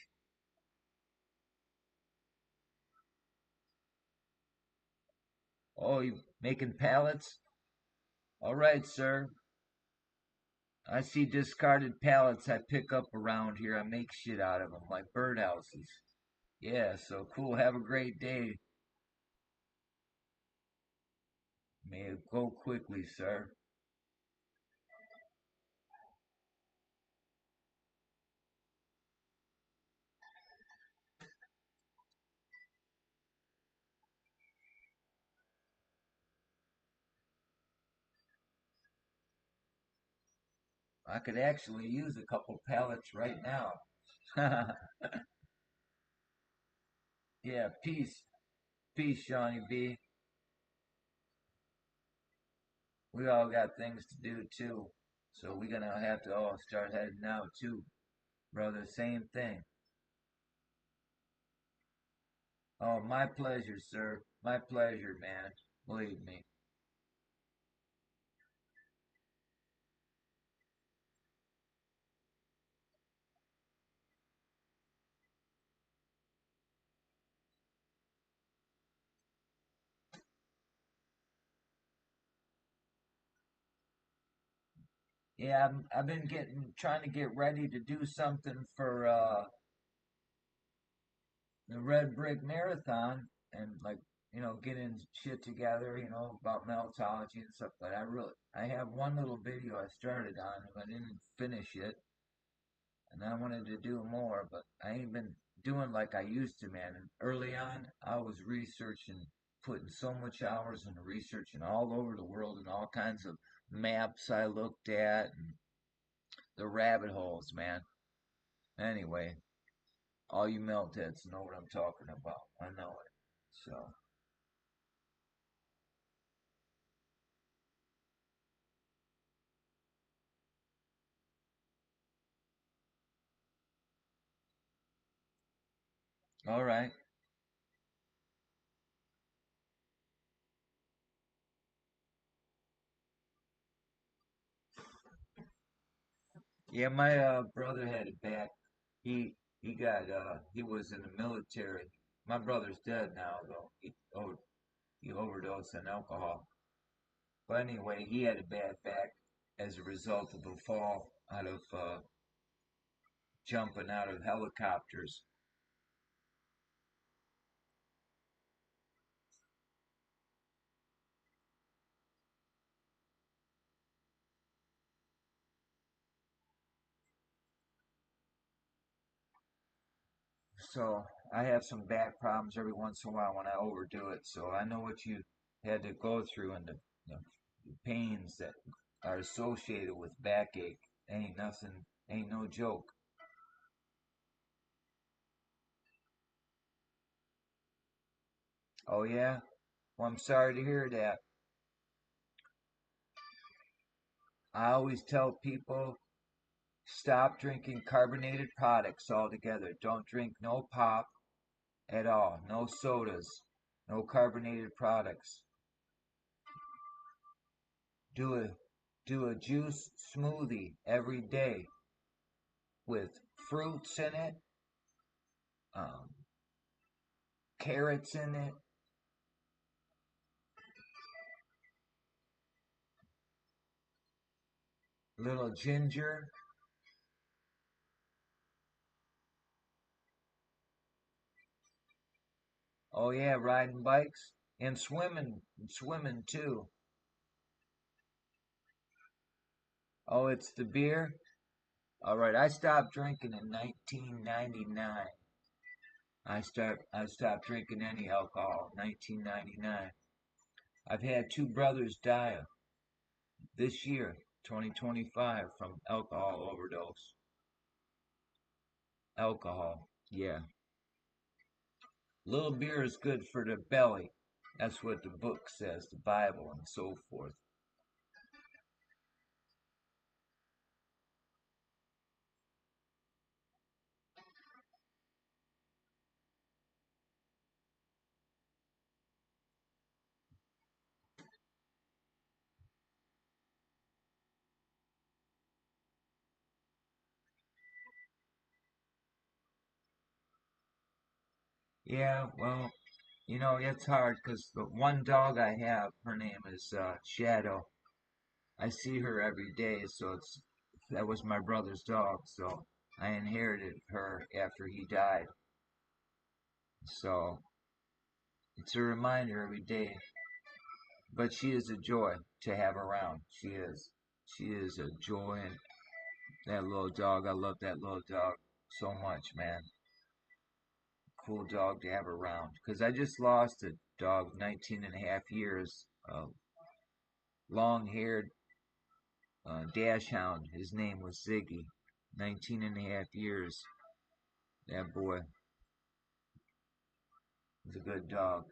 S1: Oh, you making pallets? All right, sir. I see discarded pallets I pick up around here. I make shit out of them, like birdhouses. Yeah, so cool. Have a great day. May it go quickly, sir. I could actually use a couple pallets right now. Yeah, peace. Peace, Johnny B. We all got things to do too. So we're gonna have to all start heading out too, brother. Same thing. Oh, my pleasure, sir. My pleasure, man. Believe me. Yeah, I've been trying to get ready to do something for the Red Brick Marathon and like getting shit together, about meltology and stuff. But I have one little video I started on and I didn't finish it, and I wanted to do more, but I ain't been doing like I used to, man. And early on, I was researching, putting so much hours into researching all over the world and all kinds of maps I looked at and the rabbit holes, man. Anyway, all you melt heads know what I'm talking about. I know it. So, all right. Yeah, my brother had it bad. He was in the military. My brother's dead now though. He overdosed on alcohol. But anyway, he had a bad back as a result of a fall out of jumping out of helicopters. So I have some back problems every once in a while when I overdo it. So I know what you had to go through and the pains that are associated with backache. Ain't nothing, ain't no joke. Oh yeah? Well, I'm sorry to hear that. I always tell people stop drinking carbonated products altogether. Don't drink no pop at all. No sodas. No carbonated products. Do a do a juice smoothie every day with fruits in it, um, carrots in it, little ginger. Oh yeah, riding bikes and swimming too. Oh, it's the beer. All right, I stopped drinking in 1999. I stopped drinking any alcohol in 1999. I've had two brothers die this year, 2025, from alcohol overdose. Alcohol, yeah. Little beer is good for the belly. That's what the book says, the Bible, and so forth. Yeah, well, it's hard because the one dog I have, her name is Shadow. I see her every day, so that was my brother's dog, so I inherited her after he died. So it's a reminder every day. But she is a joy to have around. She is. She is a joy. And that little dog, I love that little dog so much, man. Cool dog to have around. Because I just lost a dog, 19 and a half years, long haired dash hound. His name was Ziggy. 19 and a half years. That boy was a good dog.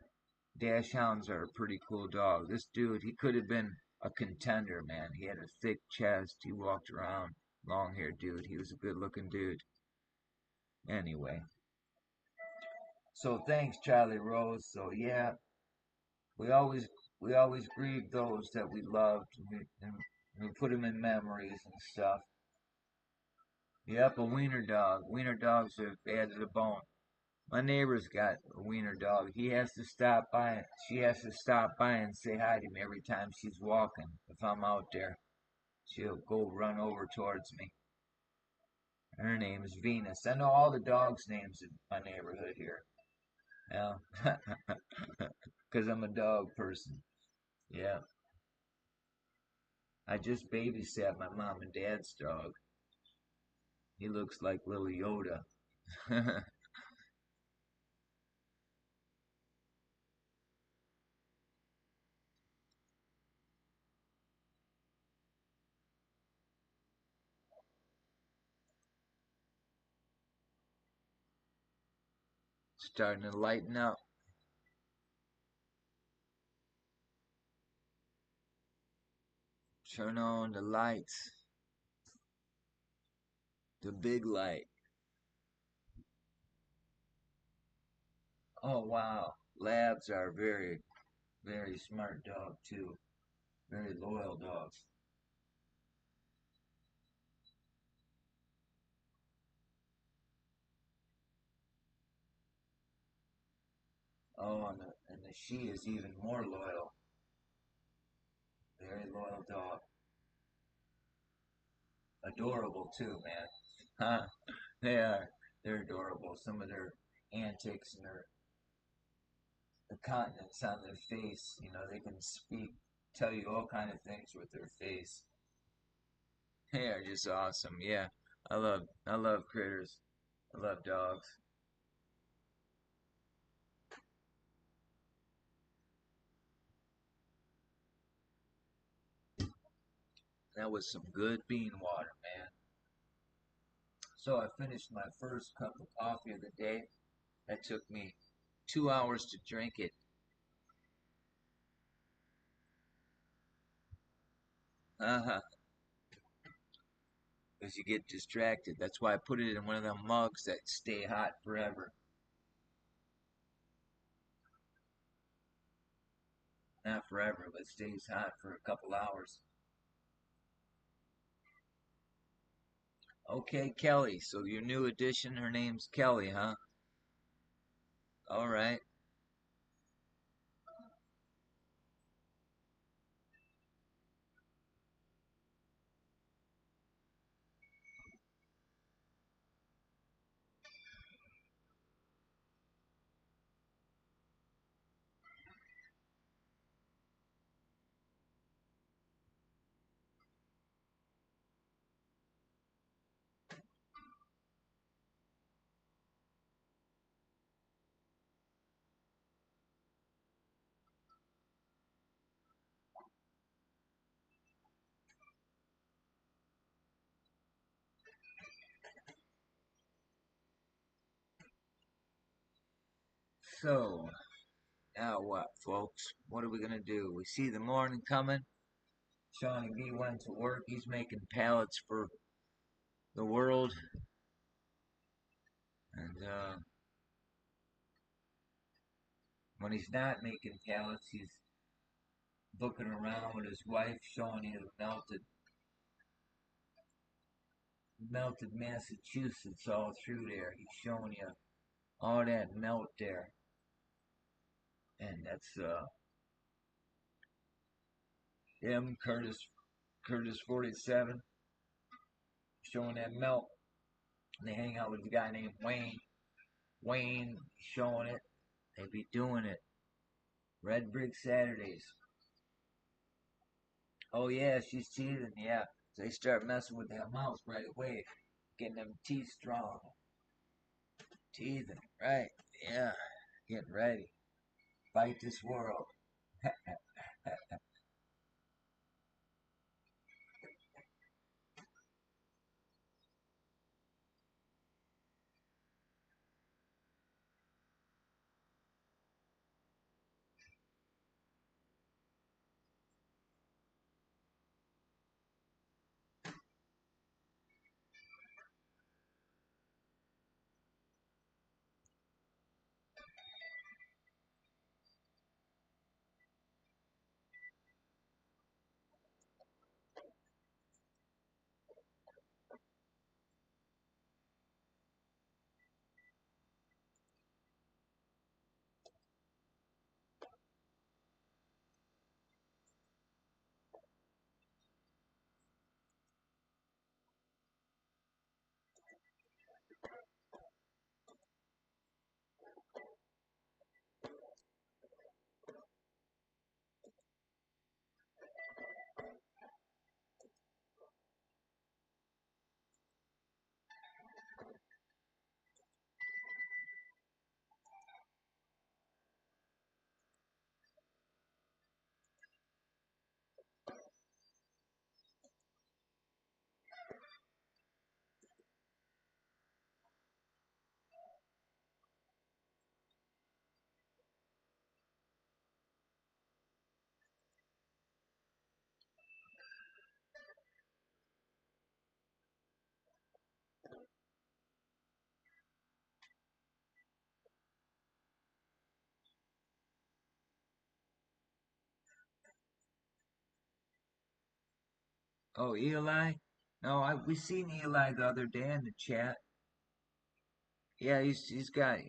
S1: Dash hounds are a pretty cool dog. This dude, he could have been a contender, man. He had a thick chest. He walked around. Long haired dude. He was a good looking dude. Anyway. So thanks, Charlie Rose. So yeah, we always we always grieve those that we loved, and we put them in memories and stuff. Yep, a wiener dog. Wiener dogs are bad to the bone. My neighbor's got a wiener dog. He has to stop by. She has to stop by and say hi to me every time she's walking. If I'm out there, she'll go run over towards me. Her name is Venus. I know all the dogs' names in my neighborhood here. Yeah, because I'm a dog person. Yeah, I just babysat my mom and dad's dog. He looks like little Yoda. Starting to lighten up. Turn on the lights. The big light. Oh wow. Labs are very, very smart dog too. Very loyal dogs. Oh, and the she is even more loyal. Very loyal dog. Adorable too, man. Huh? They are. They're adorable. Some of their antics and their the continents on their face. You know, they can speak, tell you all kind of things with their face. They are just awesome. Yeah, I love critters. I love dogs. That was some good bean water, man. So I finished my first cup of coffee of the day. That took me 2 hours to drink it. Uh-huh. Because you get distracted. That's why I put it in one of them mugs that stay hot forever. Not forever, but stays hot for a couple hours. Okay, Kelly. So your new addition, her name's Kelly, huh? All right. So, now what, folks? What are we gonna do? We see the morning coming. Shawnee B went to work. He's making pallets for the world. And when he's not making pallets, he's looking around with his wife, showing you the melted Massachusetts all through there. He's showing you all that melt there. And that's him, Curtis 47, showing that melt. And they hang out with a guy named Wayne. Wayne showing it. They be doing it. Red Brick Saturdays. Oh yeah, she's teething. Yeah, they start messing with that mouth right away, getting them teeth strong. Teething, right? Yeah, getting ready. Fight this world. Oh, Eli? No, we seen Eli the other day in the chat. Yeah, he's got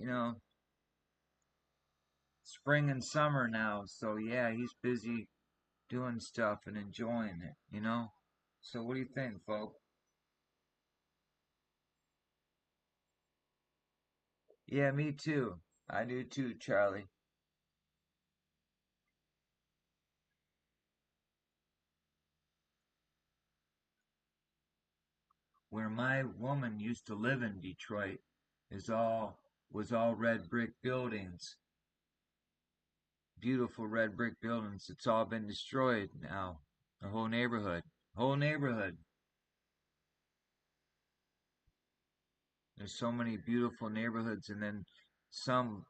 S1: spring and summer now, so yeah, he's busy doing stuff and enjoying it. So what do you think, folks? Yeah, me too. I do too, Charlie. Where my woman used to live in Detroit is all was all red brick buildings, beautiful red brick buildings. It's all been destroyed now. The whole neighborhood. There's so many beautiful neighborhoods, and then some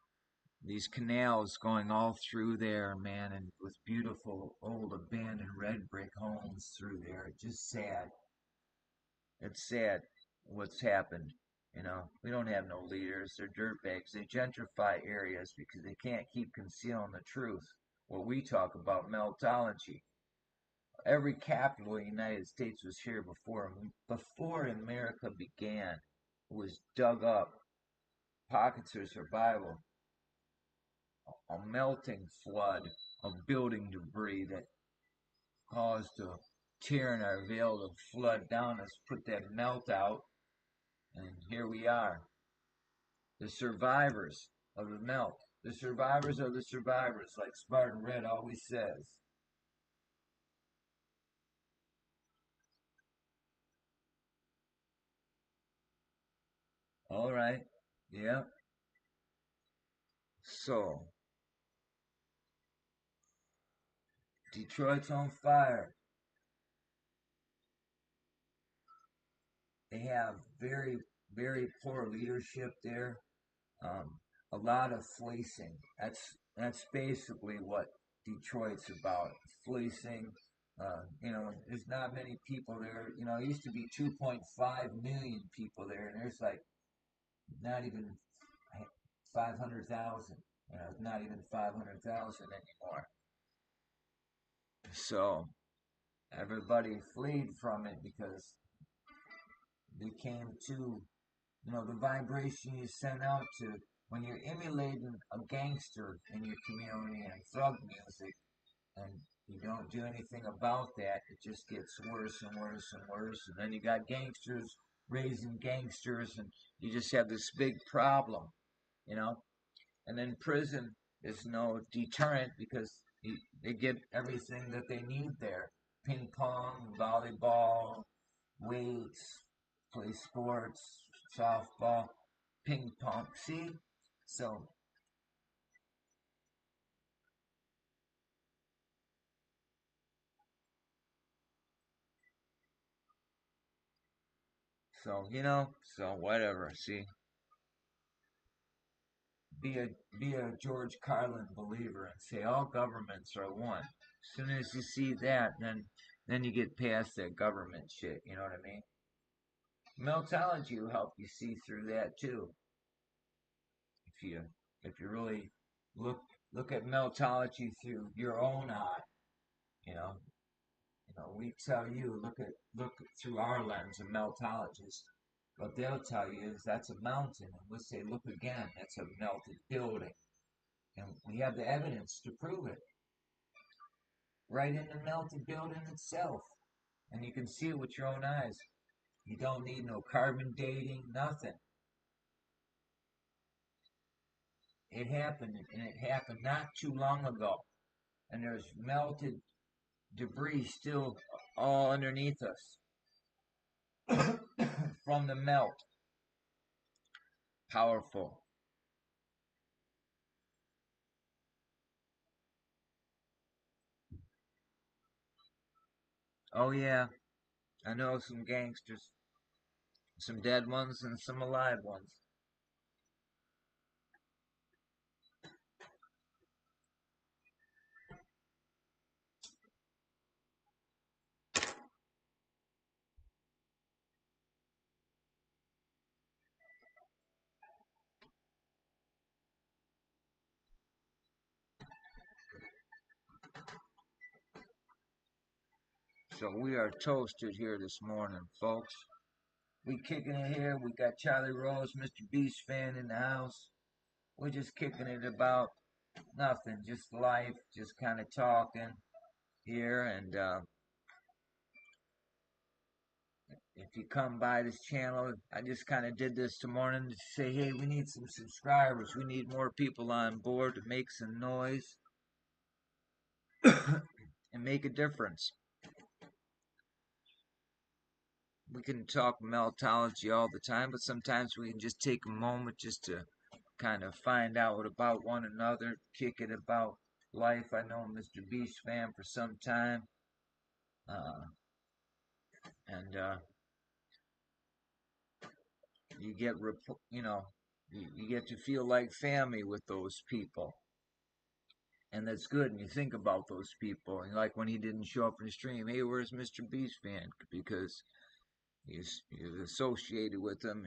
S1: these canals going all through there, man, and with beautiful old abandoned red brick homes through there. It's just sad. It's sad what's happened. We don't have no leaders. They're dirtbags. They gentrify areas because they can't keep concealing the truth. What we talk about, meltology. Every capital in the United States was here before America began. It was dug up, pockets of survival, a melting flood of building debris that caused a tear in our veil to flood down us, put that melt out, and here we are, the survivors of the melt. The survivors of the survivors, like Spartan Red always says. All right. Yeah. So, Detroit's on fire. They have very, very poor leadership there. Um, a lot of fleecing. That's basically what Detroit's about. Fleecing. There's not many people there. It used to be 2.5 million people there, and there's like not even 500,000. Not even 500,000 anymore. So everybody fled from it because they came to, the vibration you send out to when you're emulating a gangster in your community and thug music, and you don't do anything about that, it just gets worse and worse and worse. And then you got gangsters raising gangsters, and you just have this big problem, you know. And then prison is no deterrent because they get everything that they need there: ping pong, volleyball, weights, play sports, softball, ping pong. See? So, so whatever. See, be a be a George Carlin believer and say all governments are one. As soon as you see that, then you get past that government shit. You know what I mean? Meltology will help you see through that too. If you if you really look look at meltology through your own eye, you know, we tell you look through our lens of meltologists. What they'll tell you is that's a mountain, and we'll say, look again, that's a melted building, and we have the evidence to prove it right in the melted building itself, and you can see it with your own eyes. You don't need no carbon dating, nothing. It happened, and it happened not too long ago, and there's melted debris still all underneath us from the melt. Powerful. Oh yeah, I know some gangsters, some dead ones and some alive ones. So we are toasted here this morning, folks. We kicking it here. We got Charlie Rose, Mr. Beast fan in the house. We're just kicking it about nothing, just life, just kind of talking here. And if you come by this channel, I just kind of did this this morning to say, hey, we need some subscribers. We need more people on board to make some noise and make a difference. We can talk meltology all the time, but sometimes we can just take a moment just to kind of find out about one another, kick it about life. I know Mr. Beast fan for some time, uh, and you get, you get to feel like family with those people, and that's good. And you think about those people, and like when he didn't show up in the stream, hey, where's Mr. Beast fan? Because he's associated with them,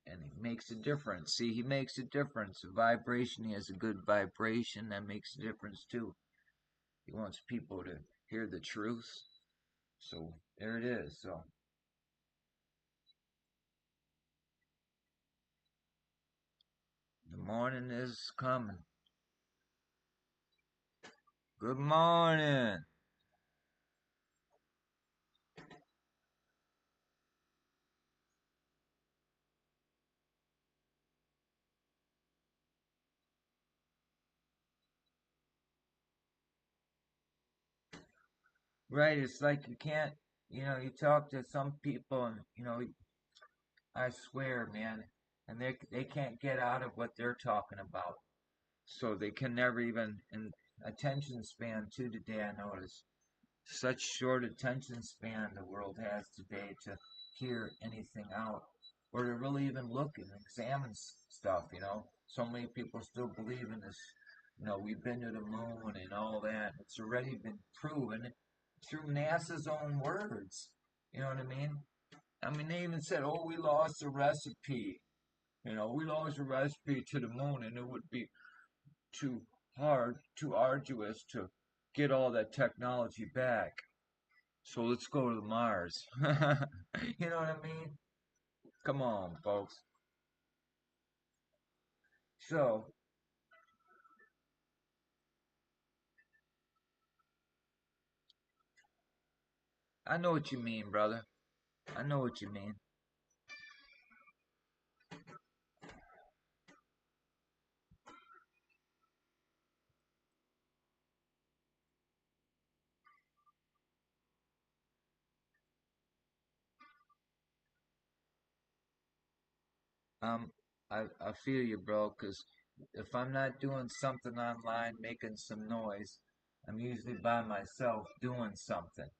S1: and he makes a difference. See, he makes a difference. A vibration, he has a good vibration that makes a difference too. He wants people to hear the truth. So there it is. So the morning is coming. Good morning. Right, it's like you can't, you talk to some people, and I swear, man, and they can't get out of what they're talking about. So they can never even, and attention span too today, I noticed. Such short attention span the world has today to hear anything out or to really even look and examine stuff. So many people still believe in this. We've been to the moon and all that. It's already been proven through NASA's own words. You know what I mean? I mean, they even said, oh, we lost the recipe. We lost the recipe to the moon, and it would be too hard, too arduous to get all that technology back. So let's go to Mars. You know what I mean? Come on, folks. So, I know what you mean, brother. I know what you mean. Um, I feel you, bro, 'cause if I'm not doing something online, making some noise, I'm usually by myself doing something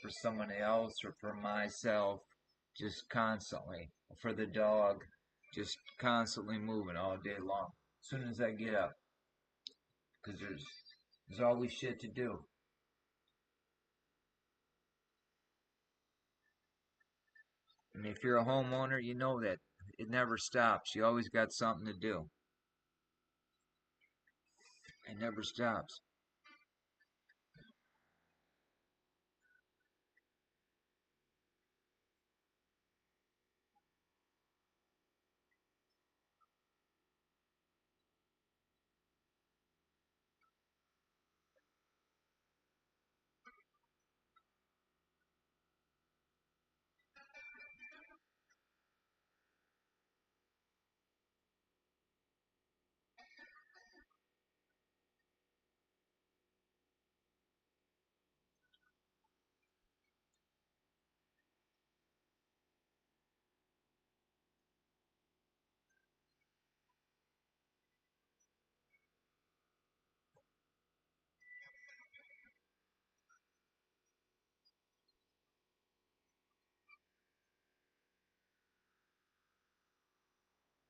S1: for someone else or for myself, just constantly. For the dog, just constantly moving all day long. As soon as I get up, 'cause there's always shit to do. And if you're a homeowner, you know that it never stops. You always got something to do. It never stops.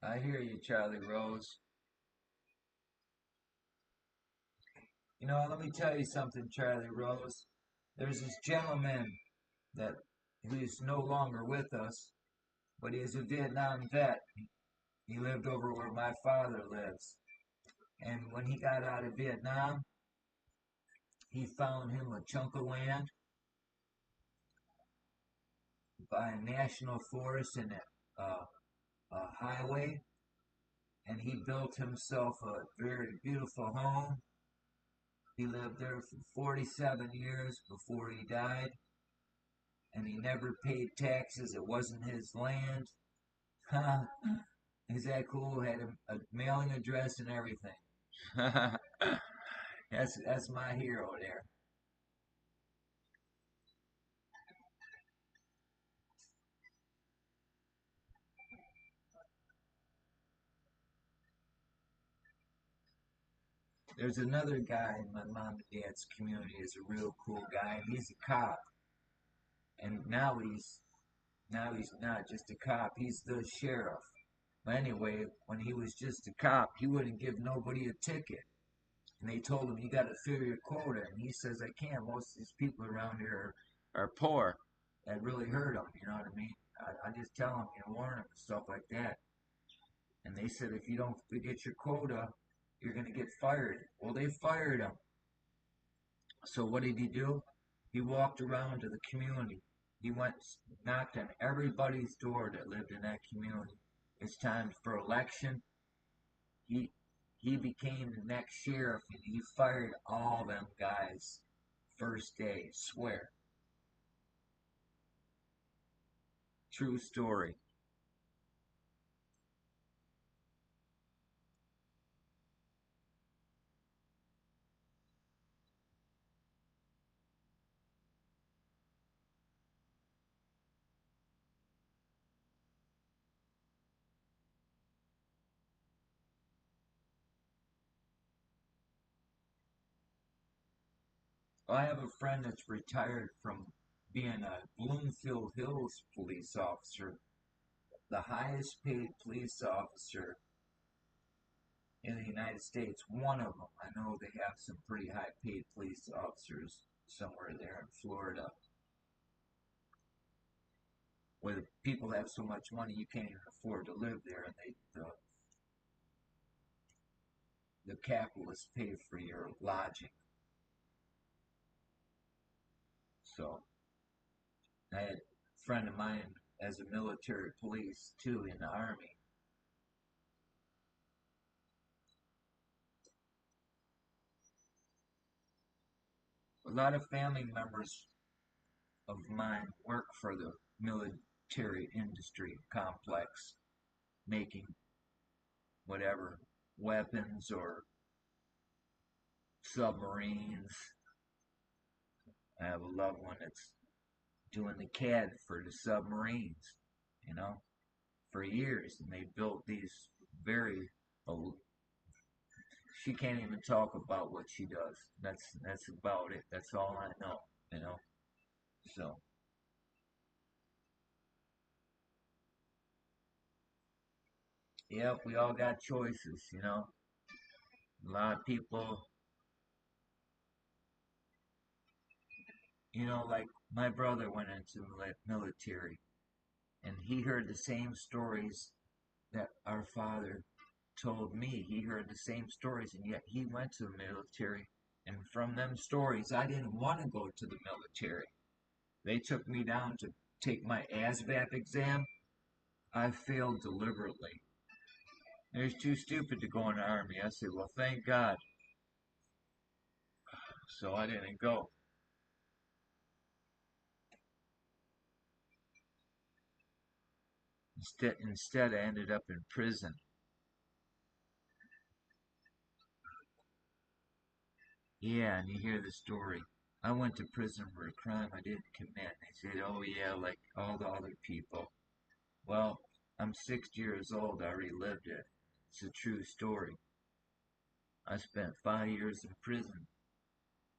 S1: I hear you, Charlie Rose. You know, let me tell you something, Charlie Rose. There's this gentleman that he's no longer with us, but he's a Vietnam vet. He lived over where my father lives. And when he got out of Vietnam, he found him a chunk of land by a national forest and a highway, and he built himself a very beautiful home. He lived there for 47 years before he died, and he never paid taxes. It wasn't his land. Is that cool? Had a mailing address and everything. That's my hero there. There's another guy in my mom and dad's community. Is a real cool guy. He's a cop, and now he's not just a cop. He's the sheriff. But anyway, when he was just a cop, he wouldn't give nobody a ticket. And they told him, you got to fill your quota. And he says, I can't. Most of these people around here are poor. That really hurt him. You know what I mean? I just tell him, warn him and stuff like that. And they said, if you don't get your quota, you're going to get fired. Well, they fired him. So what did he do? He walked around to the community. He went, knocked on everybody's door that lived in that community. It's time for election. He he became the next sheriff and he fired all them guys first day. Swear. True story. I have a friend that's retired from being a Bloomfield Hills police officer, the highest paid police officer in the United States. One of them. I know they have some pretty high paid police officers somewhere there in Florida, where people have so much money you can't even afford to live there, and the capitalists pay for your lodging. So I had a friend of mine as a military police too in the army. A lot of family members of mine work for the military industry complex, making whatever weapons or submarines. I have a loved one that's doing the CAD for the submarines, you know. for years, and they built these very. She can't even talk about what she does. That's about it. That's all I know. You know. So yeah, we all got choices. You know. A lot of people. You know, like my brother went into the military, and he heard the same stories that our father told me. He heard the same stories, and yet he went to the military. And from them stories, I didn't want to go to the military. They took me down to take my ASVAB exam. I failed deliberately. It was too stupid to go in the army. I said, well, thank God. So I didn't go. Instead, I ended up in prison. Yeah, and you hear the story. I went to prison for a crime I didn't commit. They said, oh, yeah, like all the other people. Well, I'm 60 years old. I relived it. It's a true story. I spent 5 years in prison.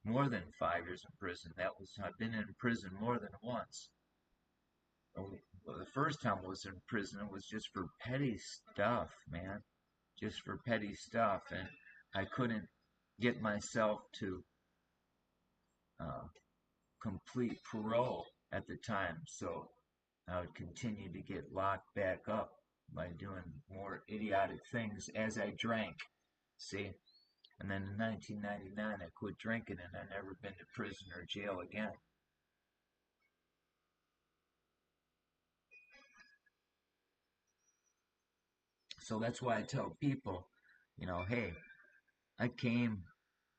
S1: More than 5 years in prison. I've been in prison more than once. Well, the first time I was in prison was just for petty stuff, man. Just for petty stuff. And I couldn't get myself to uh, complete parole at the time. So I would continue to get locked back up by doing more idiotic things as I drank. See? And then in 1999, I quit drinking and I never been to prison or jail again. So that's why I tell people, hey, I came,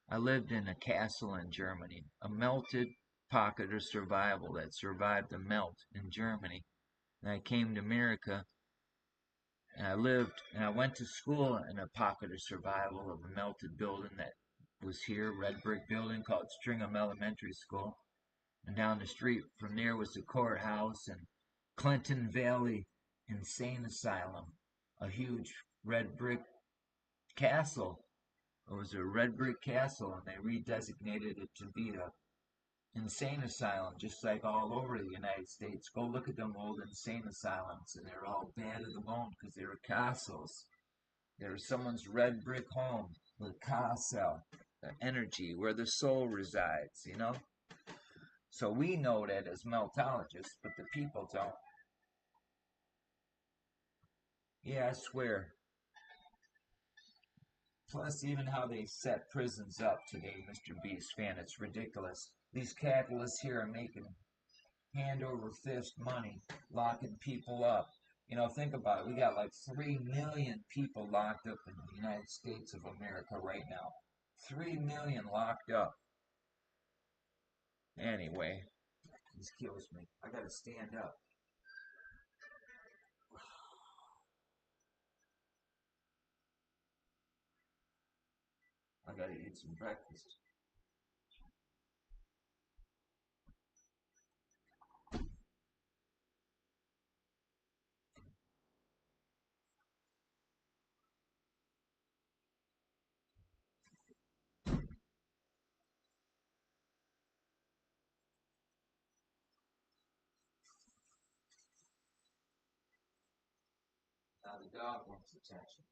S1: I lived in a castle in Germany, a melted pocket of survival that survived the melt in Germany. And I came to America and I lived and I went to school in a pocket of survival of a melted building that was here, red brick building called Stringham Elementary School. And down the street from there was the courthouse and Clinton Valley Insane Asylum, a huge red brick castle. It was a red brick castle, and they redesignated it to be a insane asylum, just like all over the United States. Go look at them old insane asylums, and they're all bad to the bone because they were castles. They were someone's red brick home, the castle, the energy where the soul resides, you know? So we know that as meltologists, but the people don't. Yeah, I swear. Plus, even how they set prisons up today, Mr. Beast fan, it's ridiculous. These capitalists here are making hand over fist money, locking people up. Think about it. We got like 3 million people locked up in the United States of America right now. 3 million locked up. Anyway, this kills me. I gotta stand up. I gotta eat some breakfast. Now the dog wants attention.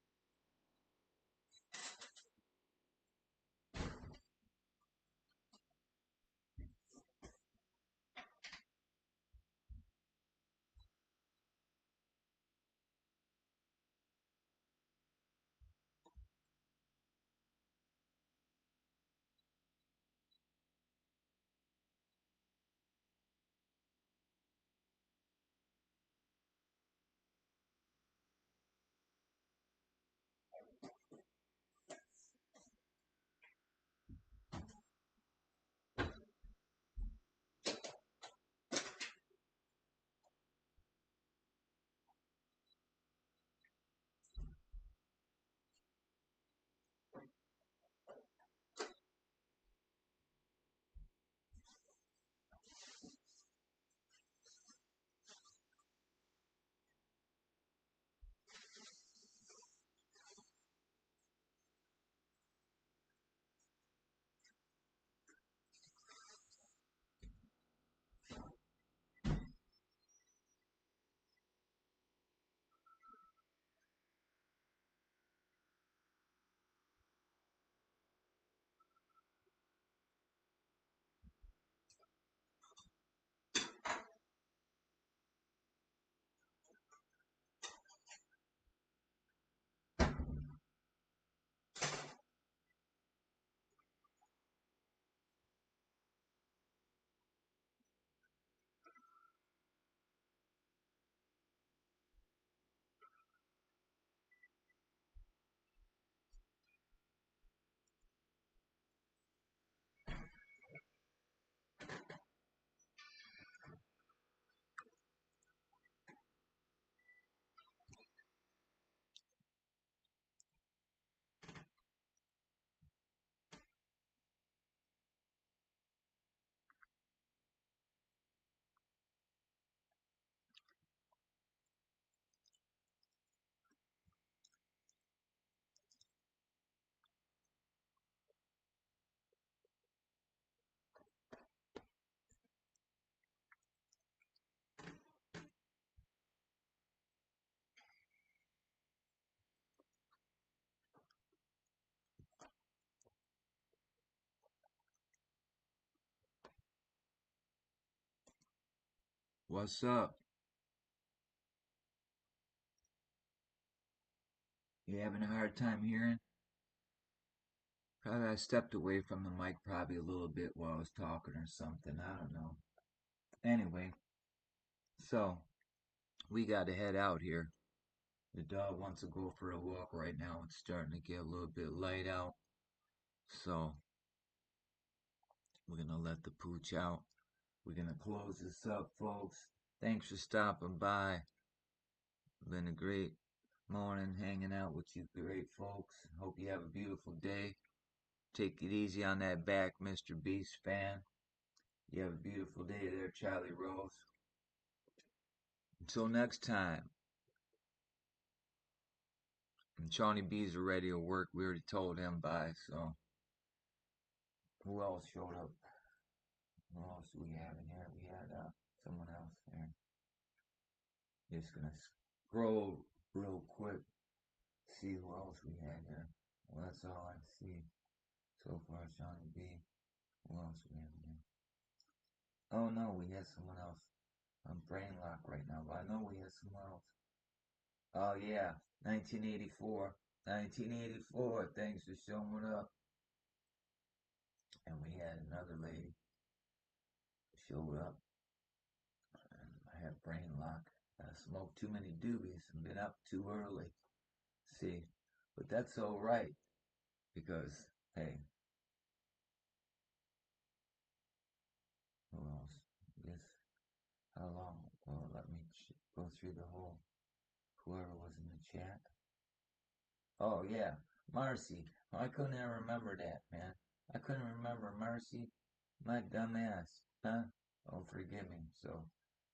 S1: What's up? You having a hard time hearing? Probably I stepped away from the mic probably a little bit while I was talking or something. I don't know. Anyway, so we got to head out here. The dog wants to go for a walk right now. It's starting to get a little bit light out. So we're going to let the pooch out. We're going to close this up, folks. Thanks for stopping by. Been a great morning hanging out with you great folks. Hope you have a beautiful day. Take it easy on that back, Mr. Beast fan. You have a beautiful day there, Charlie Rose. Until next time. And Shawnee B's are ready to work. We already told him bye, so. Who else showed up? Who else do we have in here? We had someone else there. Just gonna scroll real quick, see who else we had here. Well, that's all I see so far, Shawnee B. Who else we have in here? Oh no, we had someone else. I'm brain locked right now, but I know we had someone else. Oh yeah, 1984. 1984, thanks for showing up. And we had another lady showed up. And I have brain lock. I smoked too many doobies and been up too early. See, but that's all right because hey, who else? Yes. How long? Well, let me go through the whole whoever was in the chat. Oh yeah, Marcy. I couldn't even remember that, man. I couldn't remember Marcy. My dumb ass, huh? Oh, forgive me. So,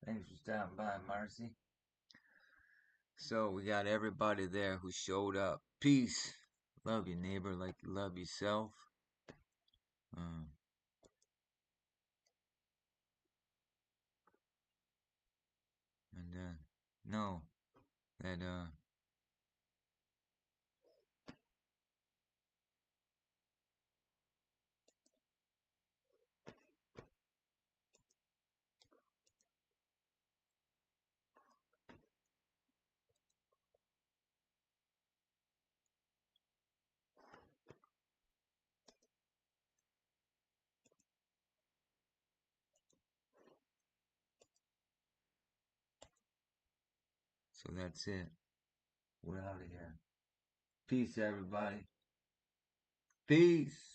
S1: thanks for stopping by, Marcy. So, we got everybody there who showed up. Peace. Love your neighbor like you love yourself. Um, and know that so that's it. We're out of here. Peace, everybody. Peace.